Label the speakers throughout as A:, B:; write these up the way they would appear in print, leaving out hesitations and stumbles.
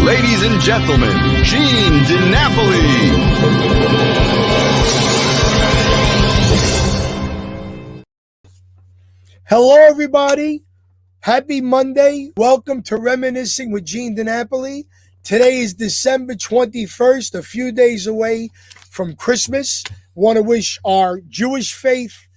A: Ladies and gentlemen, Gene DiNapoli.
B: Hello, everybody. Happy Monday. Welcome to Reminiscing with Gene DiNapoli. Today is December 21st, a few days away from Christmas. Want to wish our Jewish faith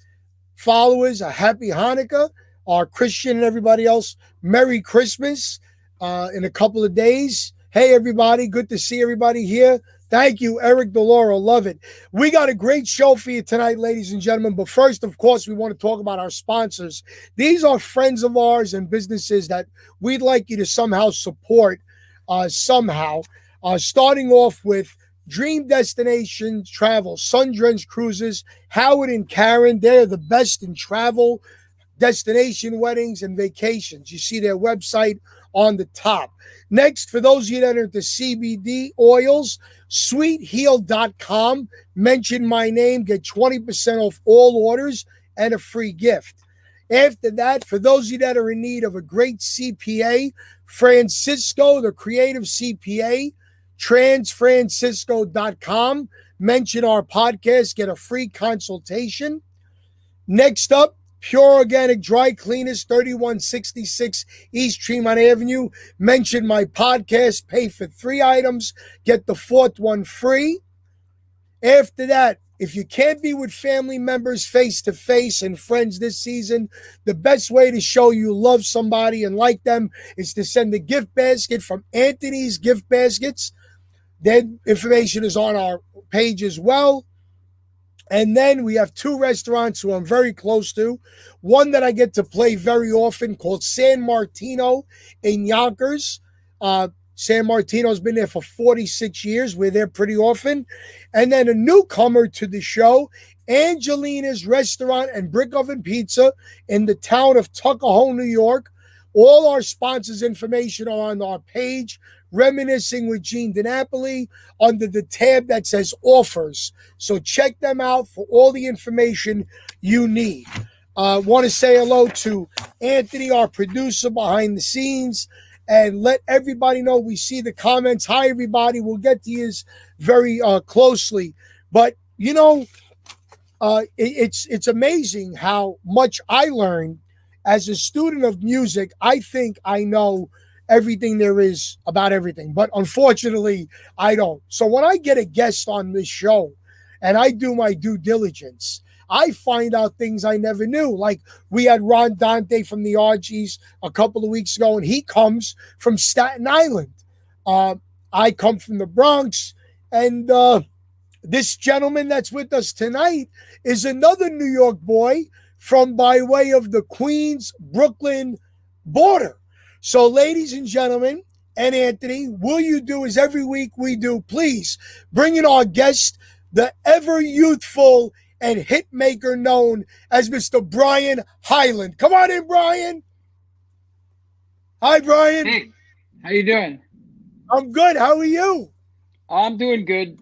B: followers a happy Hanukkah, our Christian and everybody else, Merry Christmas in a couple of days. Hey, everybody. Good to see everybody here. Thank you, Eric DeLauro. Love it. We got a great show for you tonight, ladies and gentlemen. But first, of course, we want to talk about our sponsors. These are friends of ours and businesses that we'd like you to somehow support starting off with Dream Destination Travel, Sun-Drenched Cruises, Howard and Karen. They're the best in travel, destination weddings, and vacations. You see their website on the top. Next, for those of you that are into CBD oils, sweetheal.com. Mention my name, get 20% off all orders and a free gift. After that, for those of you that are in need of a great CPA, Francisco, the creative CPA, transfrancisco.com. Mention our podcast, get a free consultation. Next up, Pure Organic Dry Cleaners, 3166 East Tremont Avenue. Mention my podcast, pay for 3 items, get the 4th one free. After that, if you can't be with family members face-to-face and friends this season, the best way to show you love somebody and like them is to send a gift basket from Anthony's Gift Baskets. Their information is on our page as well. And then we have 2 restaurants who I'm very close to. One that I get to play very often called San Martino in Yonkers. San Martino's been there for 46 years. We're there pretty often. And then a newcomer to the show, Angelina's Restaurant and Brick Oven Pizza in the town of Tuckahoe, New York. All our sponsors' information are on our page, Reminiscing with Gene DiNapoli, under the tab that says offers. So check them out for all the information you need. Want to say hello to Anthony, our producer behind the scenes, and let everybody know we see the comments. Hi, everybody. We'll get to you very closely. But, you know, it's amazing how much I learned as a student of music. I think I know everything there is about everything, but unfortunately I don't. So when I get a guest on this show and I do my due diligence, I find out things I never knew. Like we had Ron Dante from the RGs a couple of weeks ago, and he comes from Staten Island. I come from the Bronx, and this gentleman that's with us tonight is another New York boy from by way of the Queens, Brooklyn border. So, ladies and gentlemen, and Anthony, will you do as every week we do, please bring in our guest, the ever youthful and hit maker known as Mr. Brian Hyland. Come on in, Brian. Hi, Brian.
C: Hey, how you doing?
B: I'm good. How are you?
C: I'm doing good.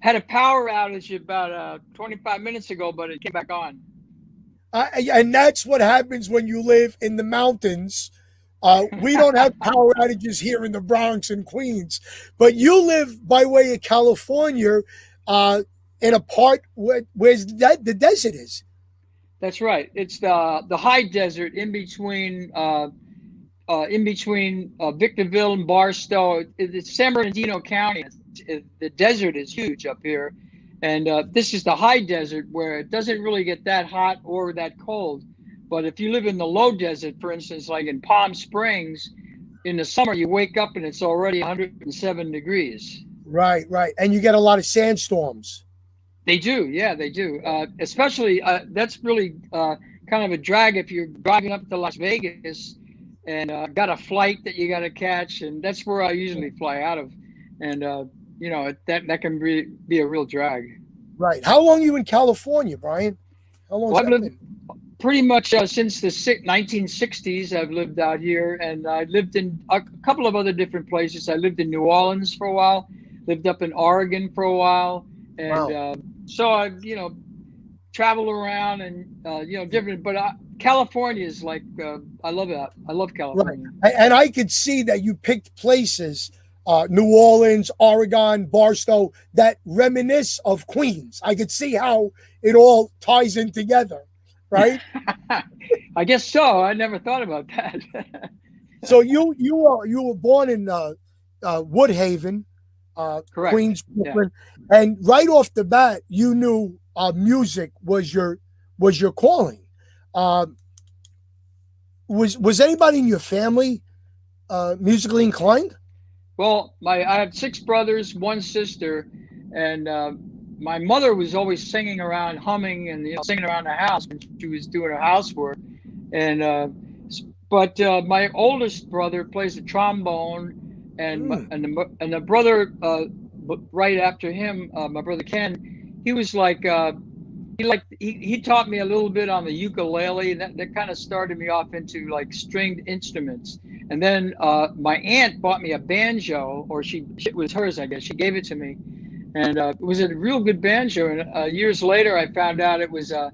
C: Had a power outage about 25 minutes ago, but it came back on.
B: And that's what happens when you live in the mountains. We don't have power outages here in the Bronx and Queens, but you live by way of California in a part where the desert is.
C: That's right. It's the high desert in between Victorville and Barstow. It's San Bernardino County. The desert is huge up here, and this is the high desert where it doesn't really get that hot or that cold. But if you live in the low desert, for instance, like in Palm Springs, in the summer, you wake up and it's already 107 degrees.
B: Right. And you get a lot of sandstorms.
C: They do. Yeah, they do. Especially, that's really kind of a drag if you're driving up to Las Vegas and got a flight that you got to catch. And that's where I usually fly out of. And, that can be a real drag.
B: Right. How long are you in California, Brian? How long has that been?
C: Pretty much since the 1960s, I've lived out here, and I lived in a couple of other different places. I lived in New Orleans for a while, lived up in Oregon for a while, and wow. So I, travel around and different. But California is like I love it. I love California.
B: Right. And I could see that you picked places New Orleans, Oregon, Barstow, that reminisce of Queens. I could see how it all ties in together, right?
C: I guess so. I never thought about that.
B: So you were born in Woodhaven,
C: Correct.
B: Queens,
C: Yeah.
B: Brooklyn, and right off the bat, you knew music was your calling. Um, was anybody in your family musically inclined?
C: Well, I have six brothers, one sister, and my mother was always singing around, humming, and singing around the house when she was doing her housework. And but my oldest brother plays the trombone, and the brother right after him, my brother Ken, he was like he taught me a little bit on the ukulele, and that kind of started me off into like stringed instruments. And then my aunt bought me a banjo, or it was hers, I guess. She gave it to me, and it was a real good banjo. And years later, I found out it was a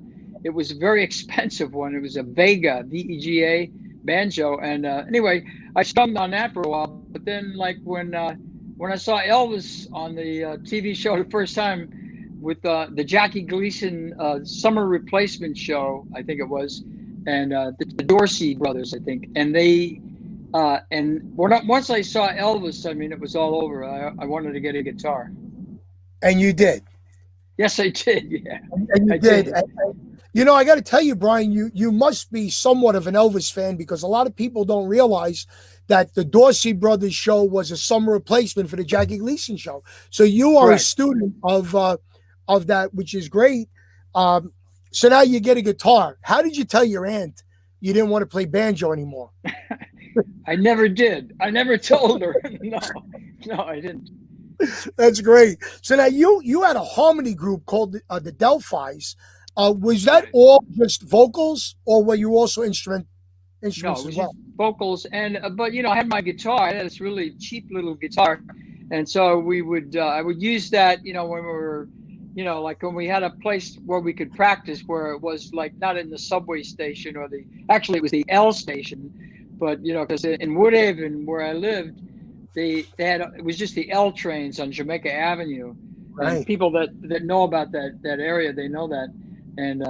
C: very expensive one. It was a Vega, Vega banjo. And anyway, I strummed on that for a while. But then, like when I saw Elvis on the TV show the first time with the Jackie Gleason summer replacement show, I think it was, and the Dorsey brothers, I think, and they. Once I saw Elvis, I mean, it was all over. I wanted to get a guitar.
B: And you did.
C: Yes, I did. Yeah,
B: And you
C: I
B: did.
C: did.
B: I got to tell you, Brian, you must be somewhat of an Elvis fan, because a lot of people don't realize that the Dorsey Brothers show was a summer replacement for the Jackie Gleason show. So you are
C: Correct.
B: a student of that, which is great. So now you get a guitar. How did you tell your aunt you didn't want to play banjo anymore?
C: I never did. I never told her. No, I didn't.
B: That's great. So now you had a harmony group called the Delphis. Was that
C: Right.
B: all just vocals, or were you also
C: No,
B: instruments
C: it
B: as
C: was
B: well?
C: just vocals, and but I had my guitar. I had this really cheap little guitar, and so I would use that, when we were, like when we had a place where we could practice, where it was like not in the subway station or actually it was the L station, but because in Woodhaven where I lived, it was just the L trains on Jamaica Avenue, and
B: Right.
C: people that know about that area, they know that. And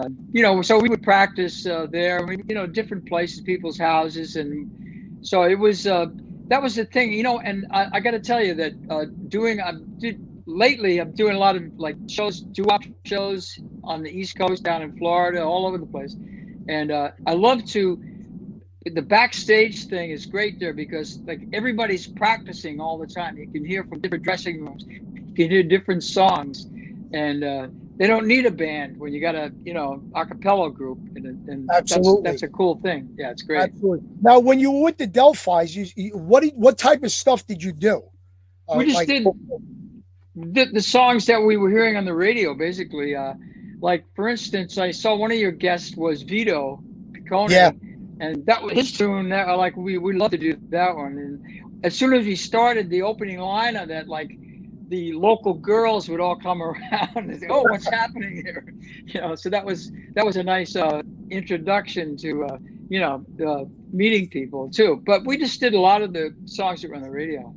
C: so we would practice there, different places, people's houses, and so it was that was the thing, and I got to tell you that lately I'm doing a lot of like shows, doo-wop shows on the East Coast, down in Florida, all over the place, and I love to. The backstage thing is great there, because like everybody's practicing all the time. You can hear from different dressing rooms, you can hear different songs, and they don't need a band when you got a a cappella group, and
B: Absolutely.
C: that's a cool thing. Yeah, it's great.
B: Absolutely. Now, when you were with the Delphis, what type of stuff did you do?
C: We just
B: Like,
C: did the songs that we were hearing on the radio, basically. Like for instance, I saw one of your guests was Vito Piccone.
B: Yeah.
C: And that was his tune. That like we love to do that one. And as soon as we started the opening line of that, like the local girls would all come around and say, "Oh, what's happening here?" So that was a nice introduction to meeting people too. But we just did a lot of the songs that were on the radio.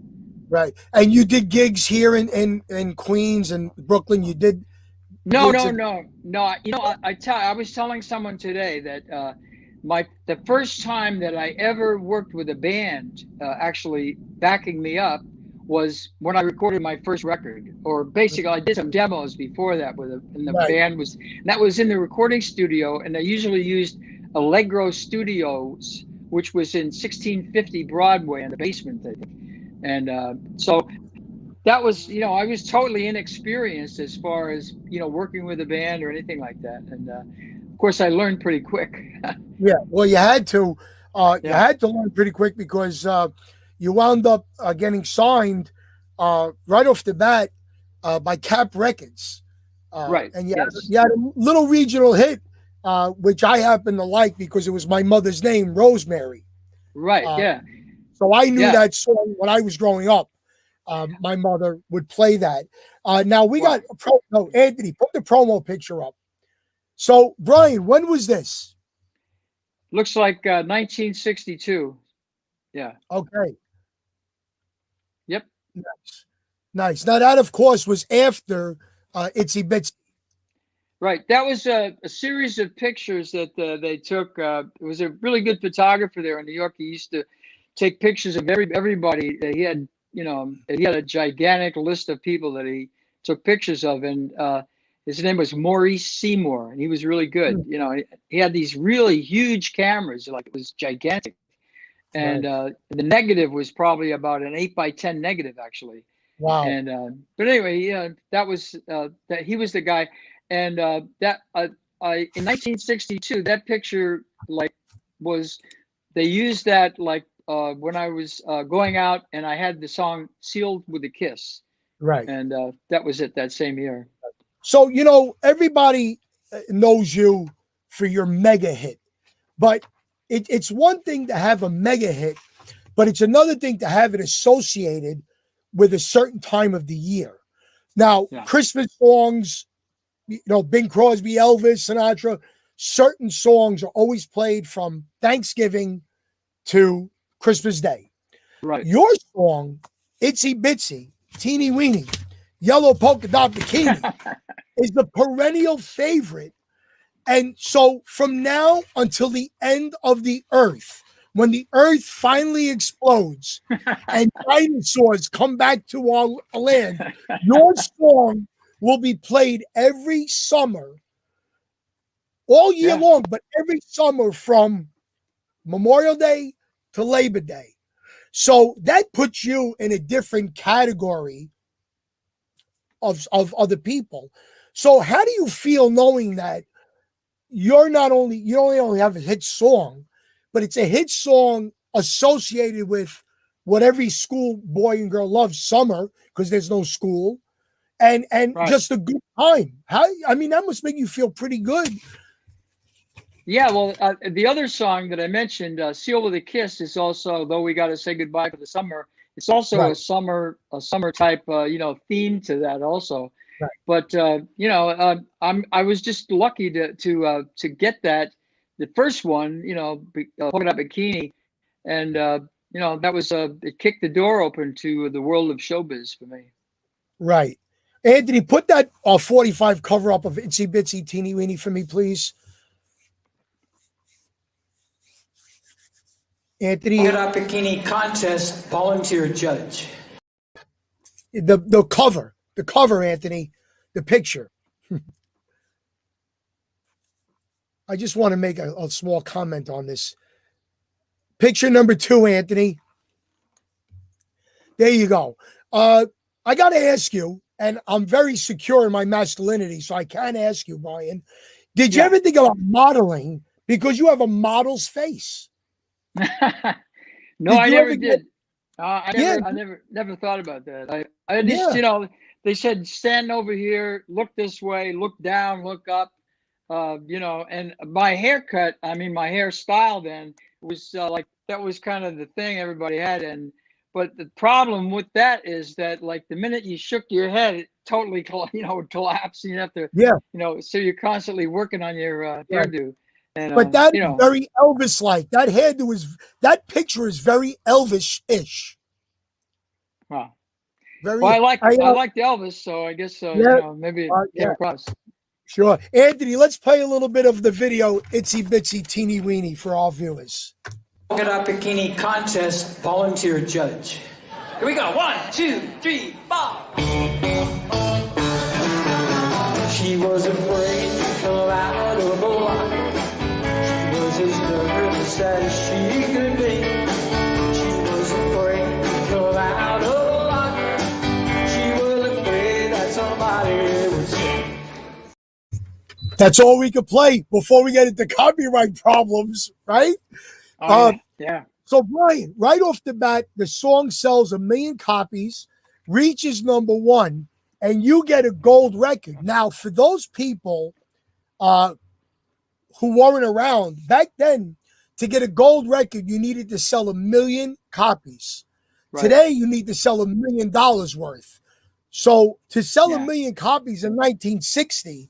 B: right. And you did gigs here in Queens and Brooklyn. You did
C: No.
B: gigs
C: I was telling someone today that the first time that I ever worked with a band actually backing me up was when I recorded my first record. Or basically, I did some demos before that and the
B: Right.
C: band that was in the recording studio, and I usually used Allegro Studios, which was in 1650 Broadway in the basement, I think. And so that was, I was totally inexperienced as far as, working with a band or anything like that. And of course, I learned pretty quick.
B: Yeah. Well, you had to. You
C: Yeah.
B: had to learn pretty quick, because you wound up getting signed right off the bat by Cap Records.
C: Right.
B: And
C: Yes.
B: you had a little regional hit, which I happen to like because it was my mother's name, Rosemary.
C: Right. Yeah.
B: So I knew
C: Yeah.
B: that song when I was growing up. My mother would play that. Now we got Anthony, put the promo picture up. So Brian, when was this?
C: Looks like 1962. Yeah.
B: Okay.
C: Yep.
B: Nice. Nice. Now that, of course, was after Itsy Bitsy.
C: Right. That was a series of pictures that they took. It was a really good photographer there in New York. He used to take pictures of everybody. He had, he had a gigantic list of people that he took pictures of, and his name was Maurice Seymour, and he was really good. He had these really huge cameras, like it was gigantic, and
B: Right.
C: the negative was probably about an 8x10 negative, actually.
B: Wow.
C: And but anyway, yeah, that was that he was the guy, and that in 1962, that picture like was they used that like when I was going out, and I had the song "Sealed with a Kiss,"
B: Right.
C: and that was it that same year.
B: So, everybody knows you for your mega hit, but it's one thing to have a mega hit, but it's another thing to have it associated with a certain time of the year. Now,
C: Yeah.
B: Christmas songs, Bing Crosby, Elvis, Sinatra, certain songs are always played from Thanksgiving to Christmas Day.
C: Right.
B: Your song, Itsy Bitsy, Teeny Weeny, Yellow Polka Dot Bikini, is the perennial favorite. And so from now until the end of the earth, when the earth finally explodes and dinosaurs come back to our land, your song will be played every summer, all year long, but every summer from Memorial Day to Labor Day. So that puts you in a different category of other people. So how do you feel knowing that you only have a hit song, but it's a hit song associated with what every school boy and girl loves, summer, because there's no school, and
C: Right.
B: just a good time. That must make you feel pretty good.
C: Yeah, well, the other song that I mentioned, "Seal with a Kiss," is also, though we got to say goodbye for the summer. It's also
B: Right.
C: a summer type, theme to that also.
B: Right.
C: But I was just lucky to get that, the first one, Polka Dot Bikini, and that was it kicked the door open to the world of showbiz for me.
B: Right. Anthony, put that 45 cover up of Itsy Bitsy Teeny Weeny for me, please. Anthony,
D: Polka Dot Bikini contest volunteer judge.
B: the cover, Anthony, the picture. I just want to make a small comment on this. Picture number 2, Anthony. There you go. I got to ask you, and I'm very secure in my masculinity, so I can ask you, Brian, did you ever think about modeling because you have a model's face?
C: No, I never did. I never thought about that. I just, they said, stand over here, look this way, look down, look up, and my haircut, my hairstyle then was like, that was kind of the thing everybody had. But the problem with that is that, like, the minute you shook your head, it totally, collapsed, and you have to, so you're constantly working on your hairdo. And,
B: but that is very Elvis-like. That picture is very Elvis-ish.
C: Wow.
B: Very.
C: Well, I liked Elvis, so I guess maybe it came across.
B: Sure, Anthony. Let's play a little bit of the video "Itsy Bitsy Teeny Weeny" for our viewers.
D: Polka Dot Bikini contest volunteer judge. Here we go. 1, 2, 3, 4. She was afraid to come out of the locker. She was as nervous as she could be. She was afraid to come out of the locker. She was afraid that somebody would see.
B: That's all we could play before we get into copyright problems, right?
C: Yeah.
B: So, Brian, right off the bat, the song sells 1 million copies, reaches number 1, and you get a gold record. Now, for those people who weren't around back then, to get a gold record, you needed to sell 1 million copies. Right. Today, you need to sell $1 million worth. So, to sell 1 million copies in 1960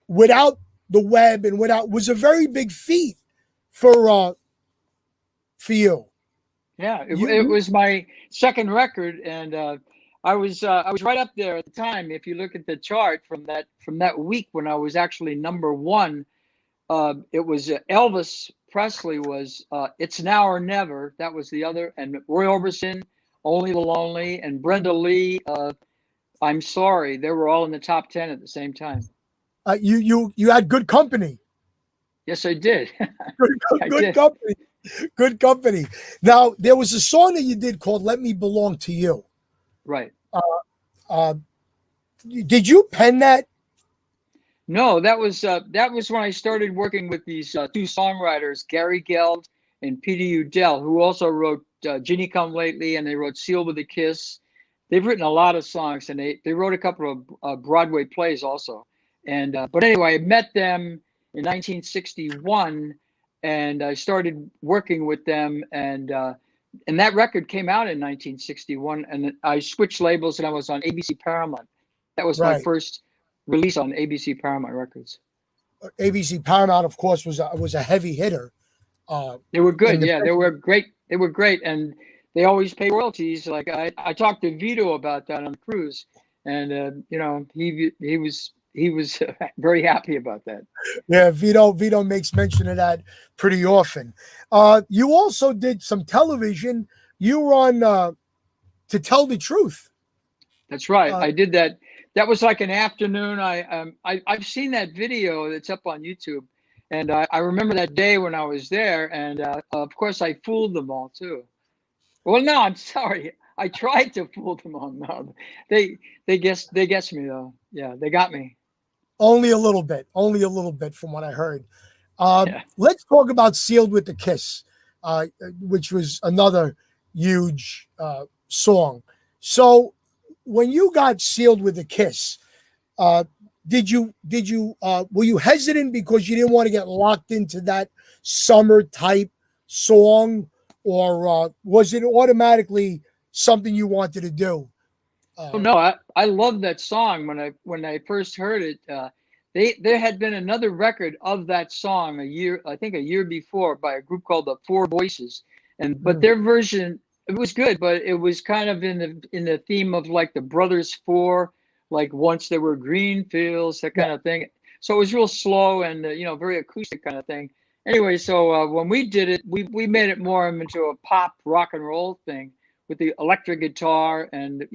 B: without the web and was a very big feat for you.
C: Yeah, it was my second record, and I was right up there at the time. If you look at the chart from that week when I was actually number one, it was Elvis Presley was "It's Now or Never." That was the other, and Roy Orbison, "Only the Lonely," and Brenda Lee, "I'm Sorry." They were all in the top 10 at the same time.
B: You had good company.
C: Yes, I did. I
B: Good
C: did.
B: company. Good company. Now, there was a song that you did called "Let Me Belong to You."
C: Right.
B: Uh, did you pen that?
C: No, that was when I started working with these two songwriters, Gary Geld and Peter Udell, who also wrote "Ginny Come Lately" and they wrote "Sealed with a Kiss." They've written a lot of songs, and they wrote a couple of Broadway plays also. And but anyway, I met them in 1961, and I started working with them, and that record came out in 1961, and I switched labels, and I was on ABC Paramount. That was my
B: Right.
C: first release on ABC Paramount Records.
B: ABC Paramount, of course, was a heavy hitter.
C: They were good.
B: the-
C: Yeah, they were great. They were great, and they always pay royalties. Like I talked to Vito about that on the cruise, and you know, he was very happy about that.
B: Yeah, Vito makes mention of that pretty often. You also did some television. You were on To Tell the Truth.
C: That's right.
B: Uh,
C: I did that. That was like an afternoon. I've seen that video that's up on YouTube, and I remember that day when I was there, and of course I fooled them all too. Well, no, I'm sorry. I tried to fool them all. No, they guessed me though. Yeah, they got me.
B: Only a little bit from what I heard.
C: Yeah.
B: Let's talk about Sealed with a Kiss, which was another huge song. So when you got Sealed with a Kiss, did you were you hesitant because you didn't want to get locked into that summer type song, or was it automatically something you wanted to do?
C: Oh no, I love that song. When I first heard it, there had been another record of that song I think a year before, by a group called the Four Voices, but their version, it was good, but it was kind of in the theme of like the Brothers Four, like Once There Were Green Fields, that kind of thing. So it was real slow and very acoustic kind of thing. Anyway, so when we did it, we made it more into a pop rock and roll thing, with the electric guitar and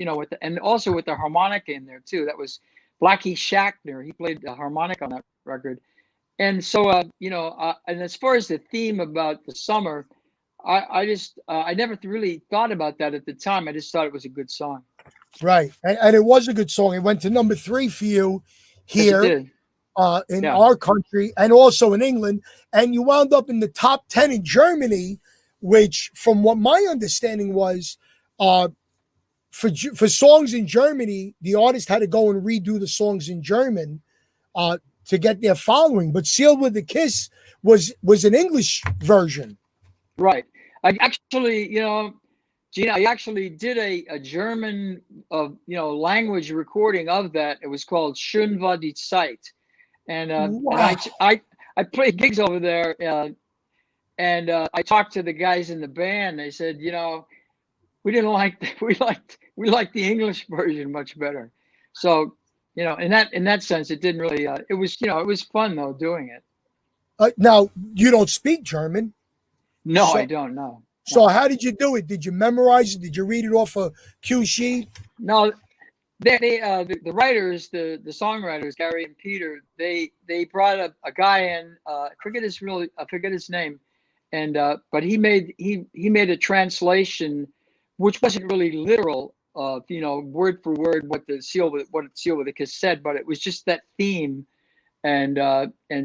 C: and also with the harmonica in there too. That was Blackie Schachtner. He played the harmonica on that record. And so and as far as the theme about the summer, I just I never really thought about that at the time. I just thought it was a good song.
B: Right, and it was a good song. It went to number 3 for you
C: Yes, it
B: here
C: did.
B: in
C: Yeah.
B: our country and also in England, and you wound up in the top 10 in Germany, which, from what my understanding was, for songs in Germany, the artist had to go and redo the songs in German to get their following. But "Sealed with a Kiss" was an English version.
C: Right. I actually, Gina, I actually did a German, language recording of that. It was called "Schön war die Zeit," and
B: Wow.
C: I played gigs over there, and I talked to the guys in the band. They said, we didn't like we liked the English version much better. So, in that sense, it didn't really. It was fun though doing it.
B: Now, you don't speak German.
C: No,
B: So-
C: I don't know.
B: So how did you do it? Did you memorize it? Did you read it off a cue sheet?
C: No, the writers, the songwriters, Gary and Peter, they brought a guy in. I forget his name, and but he made a translation, which wasn't really literal, word for word what Seal with a Kiss said, but it was just that theme, and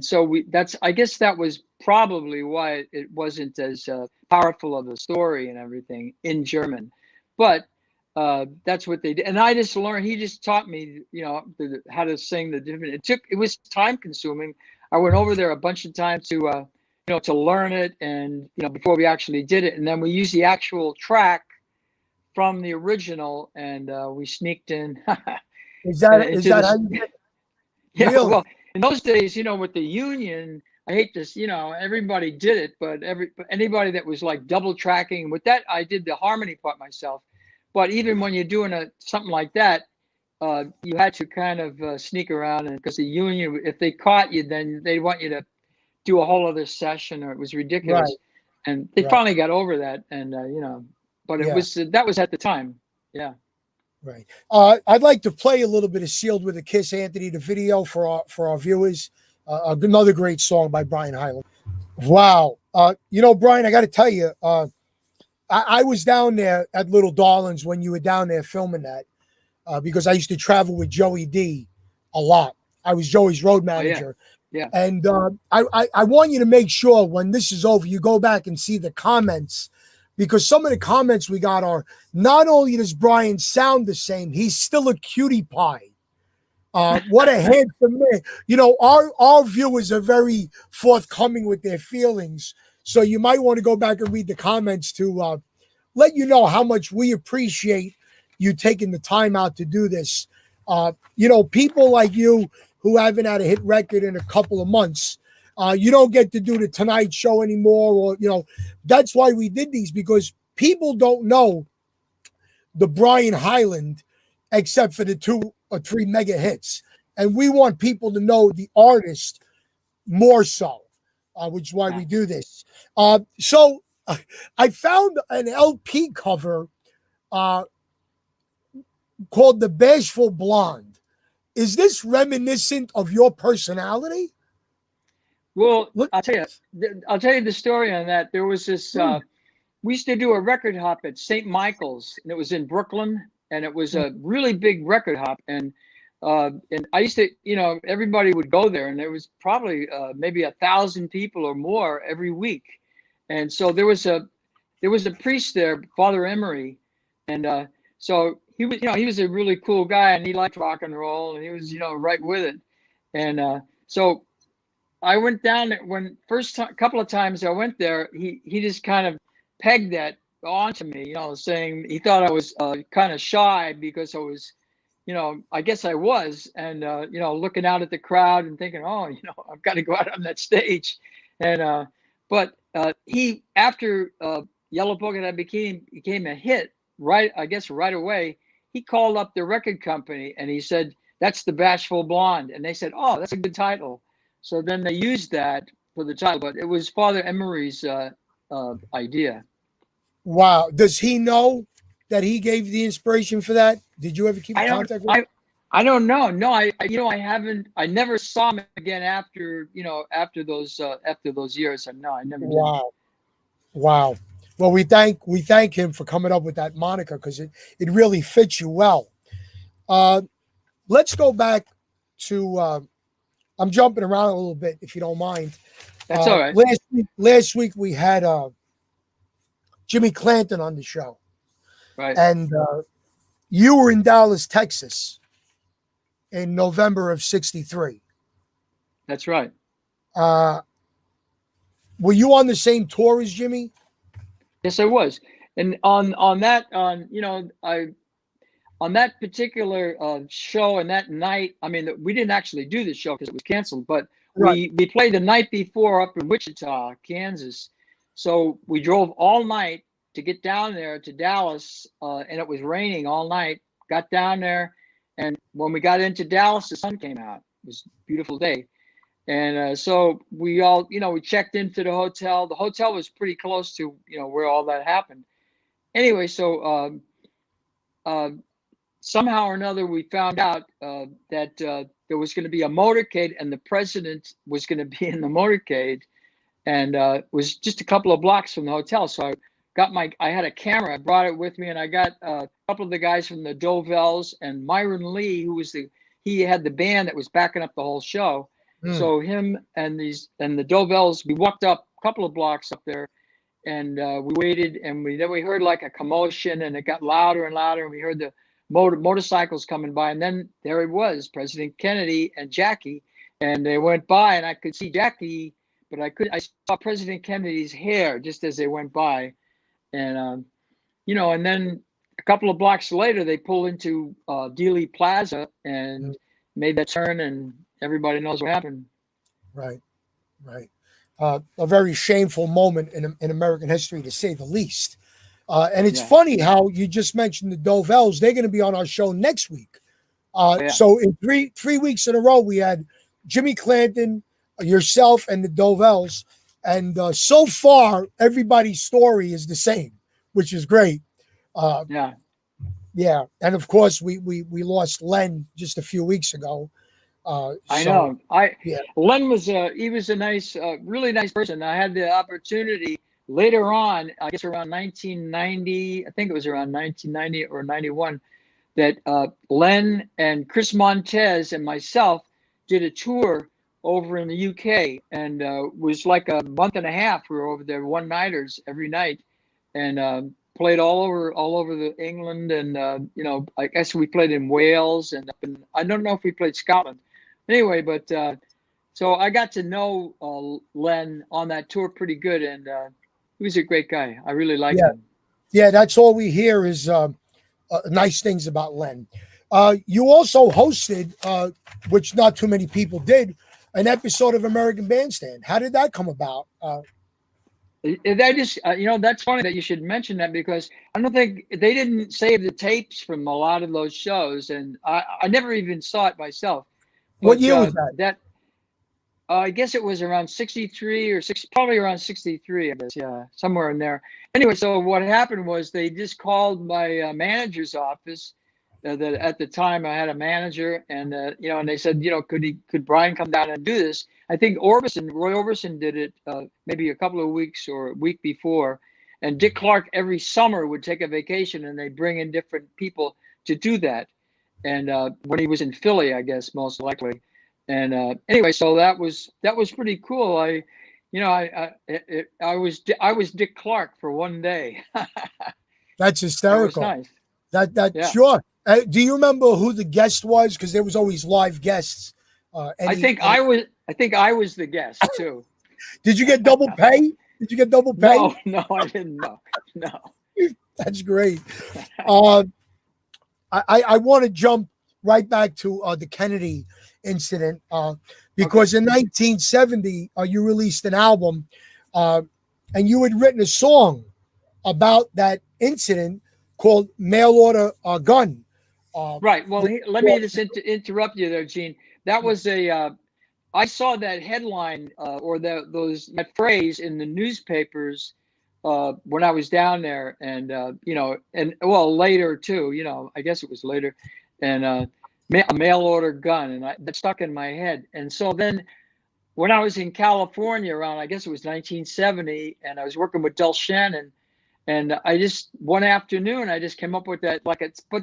C: so I guess that was probably why it wasn't as powerful of a story and everything in German, but. That's what they did, and I just learned. He just taught me, how to sing the different. It was time consuming. I went over there a bunch of times to, to learn it, and before we actually did it, and then we used the actual track from the original, and we sneaked in.
B: Is that
C: into
B: how you did it?
C: Yeah,
B: Really?
C: well, in those days, with the union, I hate this, everybody did it, but anybody that was like double tracking with that, I did the harmony part myself. But even when you're doing something like that, you had to kind of sneak around, and because the union, if they caught you, then they want you to do a whole other session, or it was
B: Right.
C: ridiculous. And they
B: Right.
C: finally got over that, and but it
B: Yeah.
C: was that was at the time, yeah.
B: Right. I'd like to play a little bit of "Sealed with a Kiss," Anthony, the video for our viewers. Another great song by Brian Hyland. Wow. Brian, I got to tell you, I was down there at Little Darlings when you were down there filming that, because I used to travel with Joey D a lot. I was Joey's road manager.
C: Yeah.
B: And I want you to make sure when this is over, you go back and see the comments, because some of the comments we got are, not only does Brian sound the same, he's still a cutie pie. What a handsome man. Our viewers are very forthcoming with their feelings. So you might want to go back and read the comments to let you know how much we appreciate you taking the time out to do this. People like you who haven't had a hit record in a couple of months, you don't get to do the Tonight Show anymore, or, that's why we did these, because people don't know the Brian Hyland except for the 2 or 3 mega hits. And we want people to know the artist more so, which is why we do this. So I found an LP cover called The Bashful Blonde. Is this reminiscent of your personality?
C: Well, I'll tell you the story on that. There was this, we used to do a record hop at St. Michael's, and it was in Brooklyn, and it was a really big record hop. And I used to, everybody would go there, and there was probably maybe 1,000 people or more every week. And so there was a priest there, Father Emery, and so he was, he was a really cool guy, and he liked rock and roll, and he was, right with it. And so I went down there when couple of times I went there, he just kind of pegged that onto me, saying he thought I was kind of shy because I was, I guess I was, and looking out at the crowd and thinking, oh, I've got to go out on that stage. And but he, after Yellow Polka Dot Bikini became a hit, right away, he called up the record company and he said, "That's the Bashful Blonde," and they said, "Oh, that's a good title." So then they used that for the title, but it was Father Emery's idea.
B: Wow. Does he know that he gave the inspiration for that? Did you ever keep in contact with him?
C: I don't know. No, I haven't. I never saw him again after those years. And no, I never did.
B: Wow. Well, we thank him for coming up with that moniker, because it really fits you well. Let's go back to. I'm jumping around a little bit, if you don't mind.
C: That's all right.
B: Last week we had Jimmy Clanton on the show,
C: right?
B: And you were in Dallas, Texas, in November of '63.
C: That's right.
B: Were you on the same tour as Jimmy?
C: Yes, I was. And on that particular show and that night, I mean, we didn't actually do the show because it was canceled, but we played the night before up in Wichita, Kansas. So we drove all night to get down there to Dallas, and it was raining all night. Got down there, and when we got into Dallas, the sun came out. It was a beautiful day. And so we all, we checked into the hotel. The hotel was pretty close to, where all that happened. Anyway, so somehow or another, we found out that there was going to be a motorcade, and the president was going to be in the motorcade, and it was just a couple of blocks from the hotel. So I had a camera. I brought it with me, and I got a couple of the guys from the Dovels and Myron Lee, he had the band that was backing up the whole show. So him and the Dovels, we walked up a couple of blocks up there, and we waited, and then we heard like a commotion, and it got louder and louder, and we heard the motorcycles coming by, and then there it was, President Kennedy and Jackie, and they went by, and I could see Jackie, but I saw President Kennedy's hair just as they went by, and and then a couple of blocks later, they pulled into Dealey Plaza and made that turn, and everybody knows what happened.
B: Right. A very shameful moment in American history, to say the least. And it's
C: Yeah.
B: funny how you just mentioned the Dovells. They're going to be on our show next week.
C: Yeah.
B: So in three weeks in a row, we had Jimmy Clanton, yourself, and the Dovells. And so far, everybody's story is the same, which is great.
C: Yeah.
B: Yeah, and of course, we lost Len just a few weeks ago.
C: I
B: So,
C: know.
B: yeah.
C: Len was he was a nice, really nice person. I had the opportunity later on, I guess around 1990. I think it was around 1990 or 91 that Len and Chris Montez and myself did a tour over in the UK, and was like a month and a half. We were over there one nighters every night, and played all over the England, and I guess we played in Wales, and I don't know if we played Scotland. Anyway, but so I got to know Len on that tour pretty good, and he was a great guy. I really liked him.
B: Yeah, that's all we hear is nice things about Len. You also hosted, which not too many people did, an episode of American Bandstand. How did that come about?
C: That is, that's funny that you should mention that, because I don't think they didn't save the tapes from a lot of those shows, and I never even saw it myself. But,
B: What year was that?
C: I guess it was around 63 or 6, probably around 63, I guess. Yeah, somewhere in there. Anyway, so what happened was they just called my manager's office. That at the time I had a manager, and and they said, could Brian come down and do this? I think Roy Orbison did it maybe a couple of weeks or a week before, and Dick Clark every summer would take a vacation, and they bring in different people to do that. And when he was in Philly, I guess most likely. And anyway, so that was pretty cool. I was Dick Clark for one day.
B: That's hysterical.
C: That was nice.
B: Yeah. Sure. Do you remember who the guest was? Because there was always live guests.
C: I think I was the guest too.
B: Did you get double pay? Did you get double pay?
C: No, I didn't know. No.
B: That's great. I want to jump right back to the Kennedy incident because in 1970 you released an album and you had written a song about that incident called Mail Order Gun.
C: Right. Well, let me just interrupt you there, Gene. That was I saw that headline or that phrase in the newspapers when I was down there, and later too. I guess it was later, and a mail order gun, and that stuck in my head. And so then, when I was in California around, I guess it was 1970, and I was working with Del Shannon. And I just one afternoon I just came up with that, but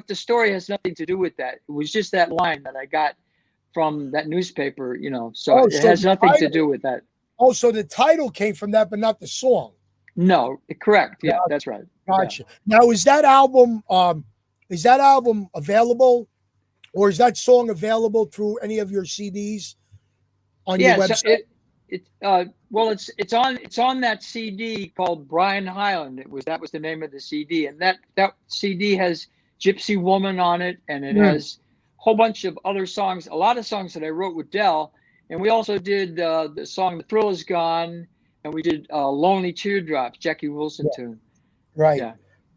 C: the story has nothing to do with that. It was just that line that I got from that newspaper, So it has nothing to do with that.
B: Oh, so the title came from that, but not the song.
C: No, correct. Yeah, that's right.
B: Gotcha. Yeah. Now, is that album available, or is that song available through any of your CDs on your website?
C: It's on that CD called Brian Hyland. That was the name of the CD, and that CD has Gypsy Woman on it, and it has a whole bunch of other songs, a lot of songs that I wrote with Del, and we also did the song "The Thrill Is Gone," and we did "Lonely Teardrops," Jackie Wilson tune.
B: Right.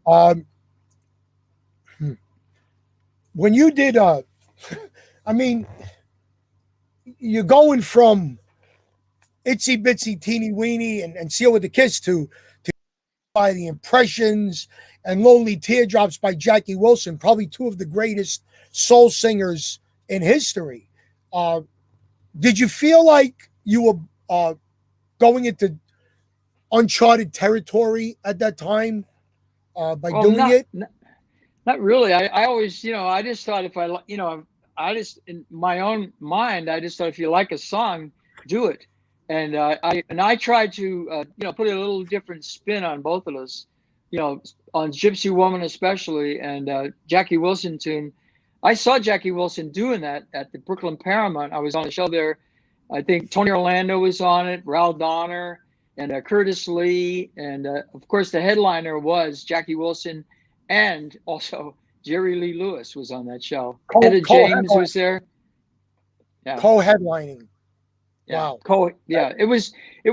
C: Yeah.
B: When you did, you're going from Itsy Bitsy Teeny Weeny and Seal with a Kiss to by the Impressions and Lonely Teardrops by Jackie Wilson, probably two of the greatest soul singers in history. Did you feel like you were going into uncharted territory at that time by doing it?
C: Not really. I always, I just thought in my own mind, I just thought if you like a song, do it. And I tried to put a little different spin on both of those, on Gypsy Woman especially, and Jackie Wilson tune. I saw Jackie Wilson doing that at the Brooklyn Paramount. I was on the show there. I think Tony Orlando was on it, Raul Donner, and Curtis Lee, and of course the headliner was Jackie Wilson, and also Jerry Lee Lewis was on that show. Etta James was there. Yeah.
B: Co-headlining.
C: Yeah.
B: Wow.
C: It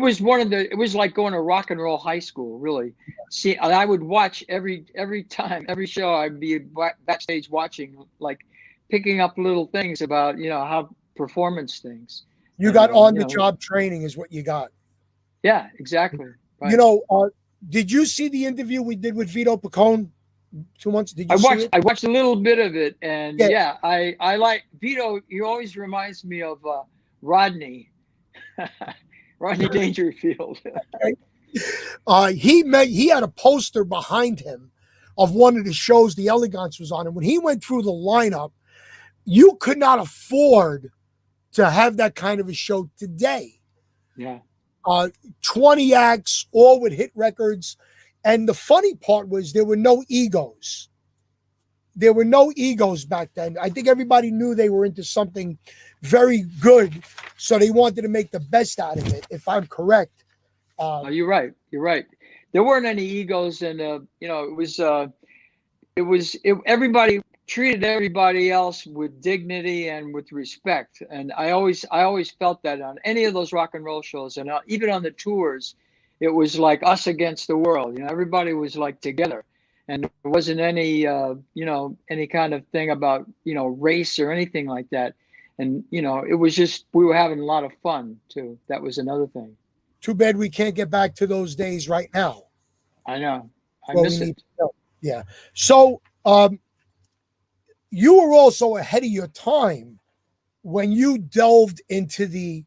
C: was one of the, it was like going to rock and roll high school, really. See, I would watch every time, every show. I'd be backstage watching, like picking up little things about, how performance things.
B: You
C: And,
B: got on the job training is what you got.
C: Yeah, exactly. Right.
B: You know, did you see the interview we did with Vito Picone 2 months? Did you see it?
C: I watched a little bit of it, and
B: Yeah.
C: I like Vito. He always reminds me of Rodney, Rodney Dangerfield.
B: He had a poster behind him of one of the shows the Elegance was on, and when he went through the lineup, you could not afford to have that kind of a show today.
C: Yeah.
B: 20 acts, all with hit records. And the funny part was there were no egos. There were no egos back then. I think everybody knew they were into something very good, so they wanted to make the best out of it, if I'm correct.
C: You're right. You're right. There weren't any egos, and everybody treated everybody else with dignity and with respect. And I always felt that on any of those rock and roll shows, and even on the tours, it was like us against the world. Everybody was like together, and there wasn't any any kind of thing about race or anything like that. And it was just, we were having a lot of fun too. That was another thing.
B: Too bad we can't get back to those days right now.
C: I know. I
B: Well,
C: miss it.
B: Yeah. So you were also ahead of your time when you delved into the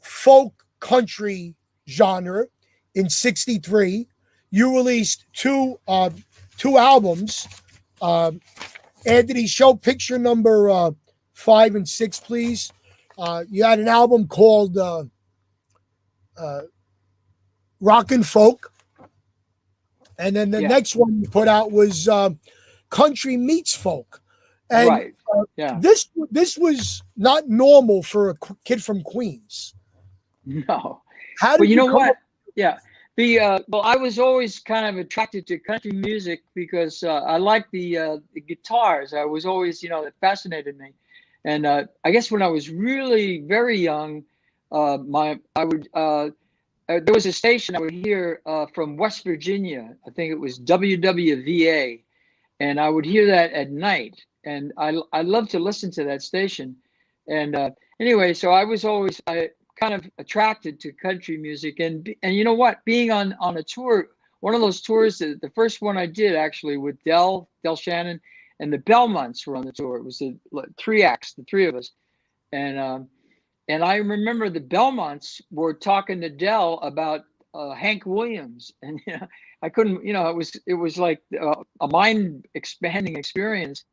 B: folk country genre in '63. You released two albums. Anthony, show picture number 5 and 6, please. You had an album called Rock and Folk, and then the next one you put out was Country Meets Folk. And
C: Right.
B: this was not normal for a kid from Queens.
C: No.
B: How did
C: But you know
B: come
C: what?
B: up-
C: Yeah. Well, I was always kind of attracted to country music because I liked the guitars. I was always, that fascinated me. And I guess when I was really very young, there was a station I would hear from West Virginia. I think it was WWVA, and I would hear that at night. And I love to listen to that station. And anyway, so I was always kind of attracted to country music. And you know what? Being on a tour, one of those tours, the first one I did actually with Del Shannon, and the Belmonts were on the tour. It was the 3 acts, the 3 of us. And I remember the Belmonts were talking to Del about Hank Williams, and I couldn't, it was like a mind expanding experience.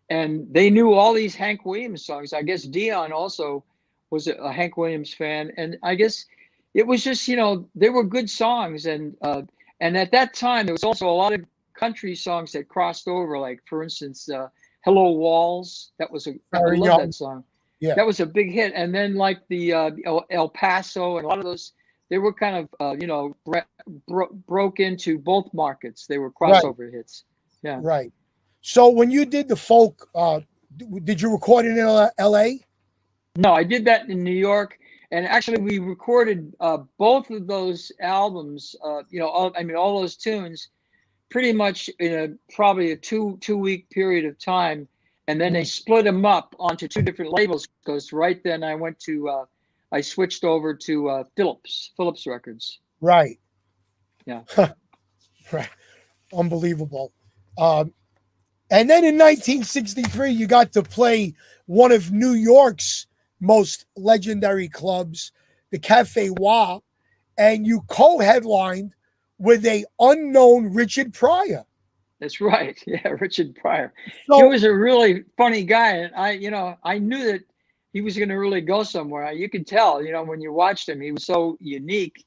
C: And they knew all these Hank Williams songs. I guess Dion also was a Hank Williams fan, and I guess it was just, they were good songs. And at that time there was also a lot of country songs that crossed over, like for instance, Hello Walls. That was I love that song.
B: Yeah.
C: That was a big hit. And then like the El Paso and a lot of those, they were kind of broke into both markets. They were crossover hits. Yeah.
B: Right. So when you did the folk, did you record in L.A.?
C: No, I did that in New York, and actually we recorded both of those albums. All those tunes, pretty much in probably a two week period of time, and then they split them up onto 2 different labels. Because right then I switched over to Philips Records.
B: Right.
C: Yeah.
B: Right. Unbelievable. And then in 1963, you got to play one of New York's most legendary clubs, the Cafe Wha, and you co-headlined with a unknown Richard Pryor.
C: That's right. Yeah, Richard Pryor.
B: So,
C: he was a really funny guy, and I knew that he was going to really go somewhere. You could tell, when you watched him, he was so unique,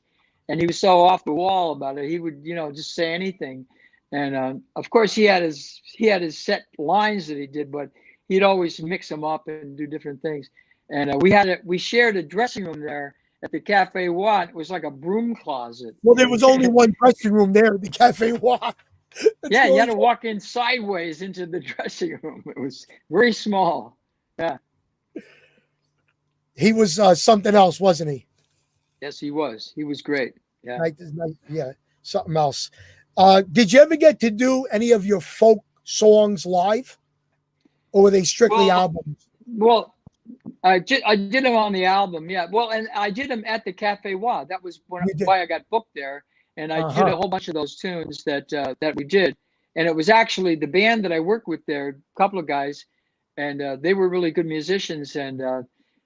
C: and he was so off the wall about it. He would, just say anything. And of course, he had his set lines that he did, but he'd always mix them up and do different things. And we shared a dressing room there at the Cafe Wha. It was like a broom closet.
B: Well, there was only one dressing room there at the Cafe Wha.
C: Yeah, you had to walk in sideways into the dressing room. It was very small. Yeah.
B: He was something else, wasn't he?
C: Yes, he was. He was great. Yeah.
B: Yeah, something else. Did you ever get to do any of your folk songs live, or were they strictly albums?
C: Well, I did them on the album. Yeah. Well, and I did them at the Cafe Wa. That was why I got booked there. And I did a whole bunch of those tunes that we did. And it was actually the band that I worked with there, a couple of guys, and they were really good musicians. And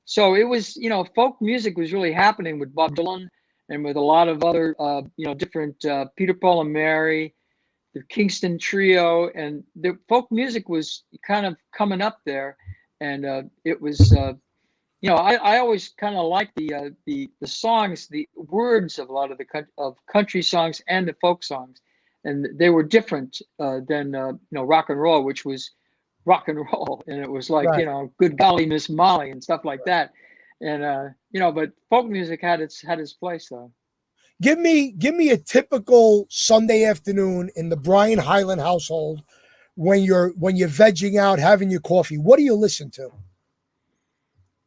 C: so it was, folk music was really happening with Bob Dylan and with a lot of other, different Peter, Paul, and Mary, the Kingston Trio, and the folk music was kind of coming up there. And it was, I always kind of liked the songs, the words of a lot of the country songs and the folk songs, and they were different than rock and roll, which was rock and roll, and it was like good golly Miss Molly and stuff like that, and but folk music had its place though.
B: Give me a typical Sunday afternoon in the Brian Hyland household when you're vegging out, having your coffee. What do you listen to?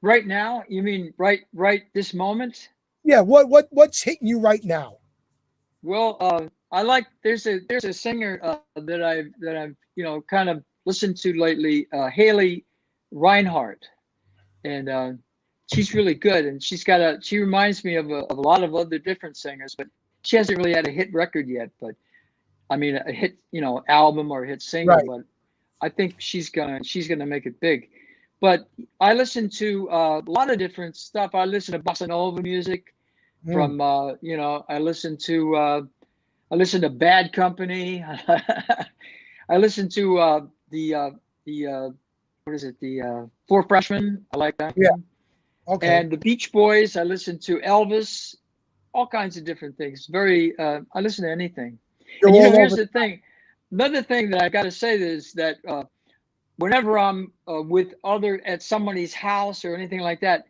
C: Right now, you mean right this moment?
B: Yeah. What's hitting you right now?
C: Well, I like there's a singer that I've kind of listened to lately, Haley Reinhardt, and she's really good. And she reminds me of a lot of other different singers, but she hasn't really had a hit record yet. But I mean, a hit album or a hit single. Right. But I think she's gonna make it big. But I listen to a lot of different stuff. I listen to bossa nova music from, I listen to Bad Company. I listen to the Four Freshmen. I like that.
B: Yeah. Okay.
C: And the Beach Boys. I listen to Elvis. All kinds of different things. I listen to anything. And here's the thing. Another thing that I got to say is that whenever I'm at somebody's house or anything like that,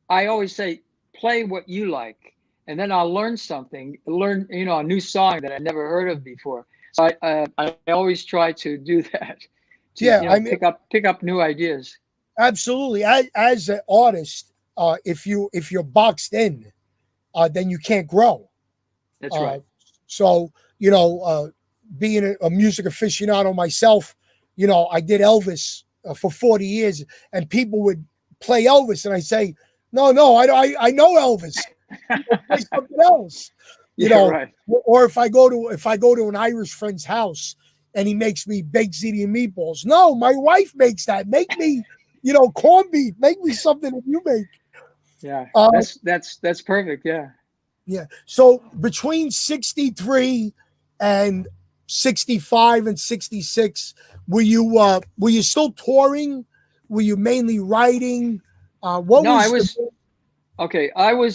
C: I always say, play what you like. And then I'll learn a new song that I never heard of before. So I always try to do that. Pick up new ideas.
B: Absolutely. As an artist, if you're boxed in, then you can't grow.
C: That's right.
B: So, being a music aficionado myself, I did Elvis for 40 years, and people would play Elvis, and I say, no, I know Elvis. Play something else,
C: right.
B: Or if I go to an Irish friend's house and he makes me baked ziti and meatballs, no, my wife makes that. Make me, corned beef. Make me something that you make.
C: Yeah, that's perfect. Yeah.
B: Yeah. So between 63 and 65 and 66, were you still touring? Were you mainly writing?
C: I was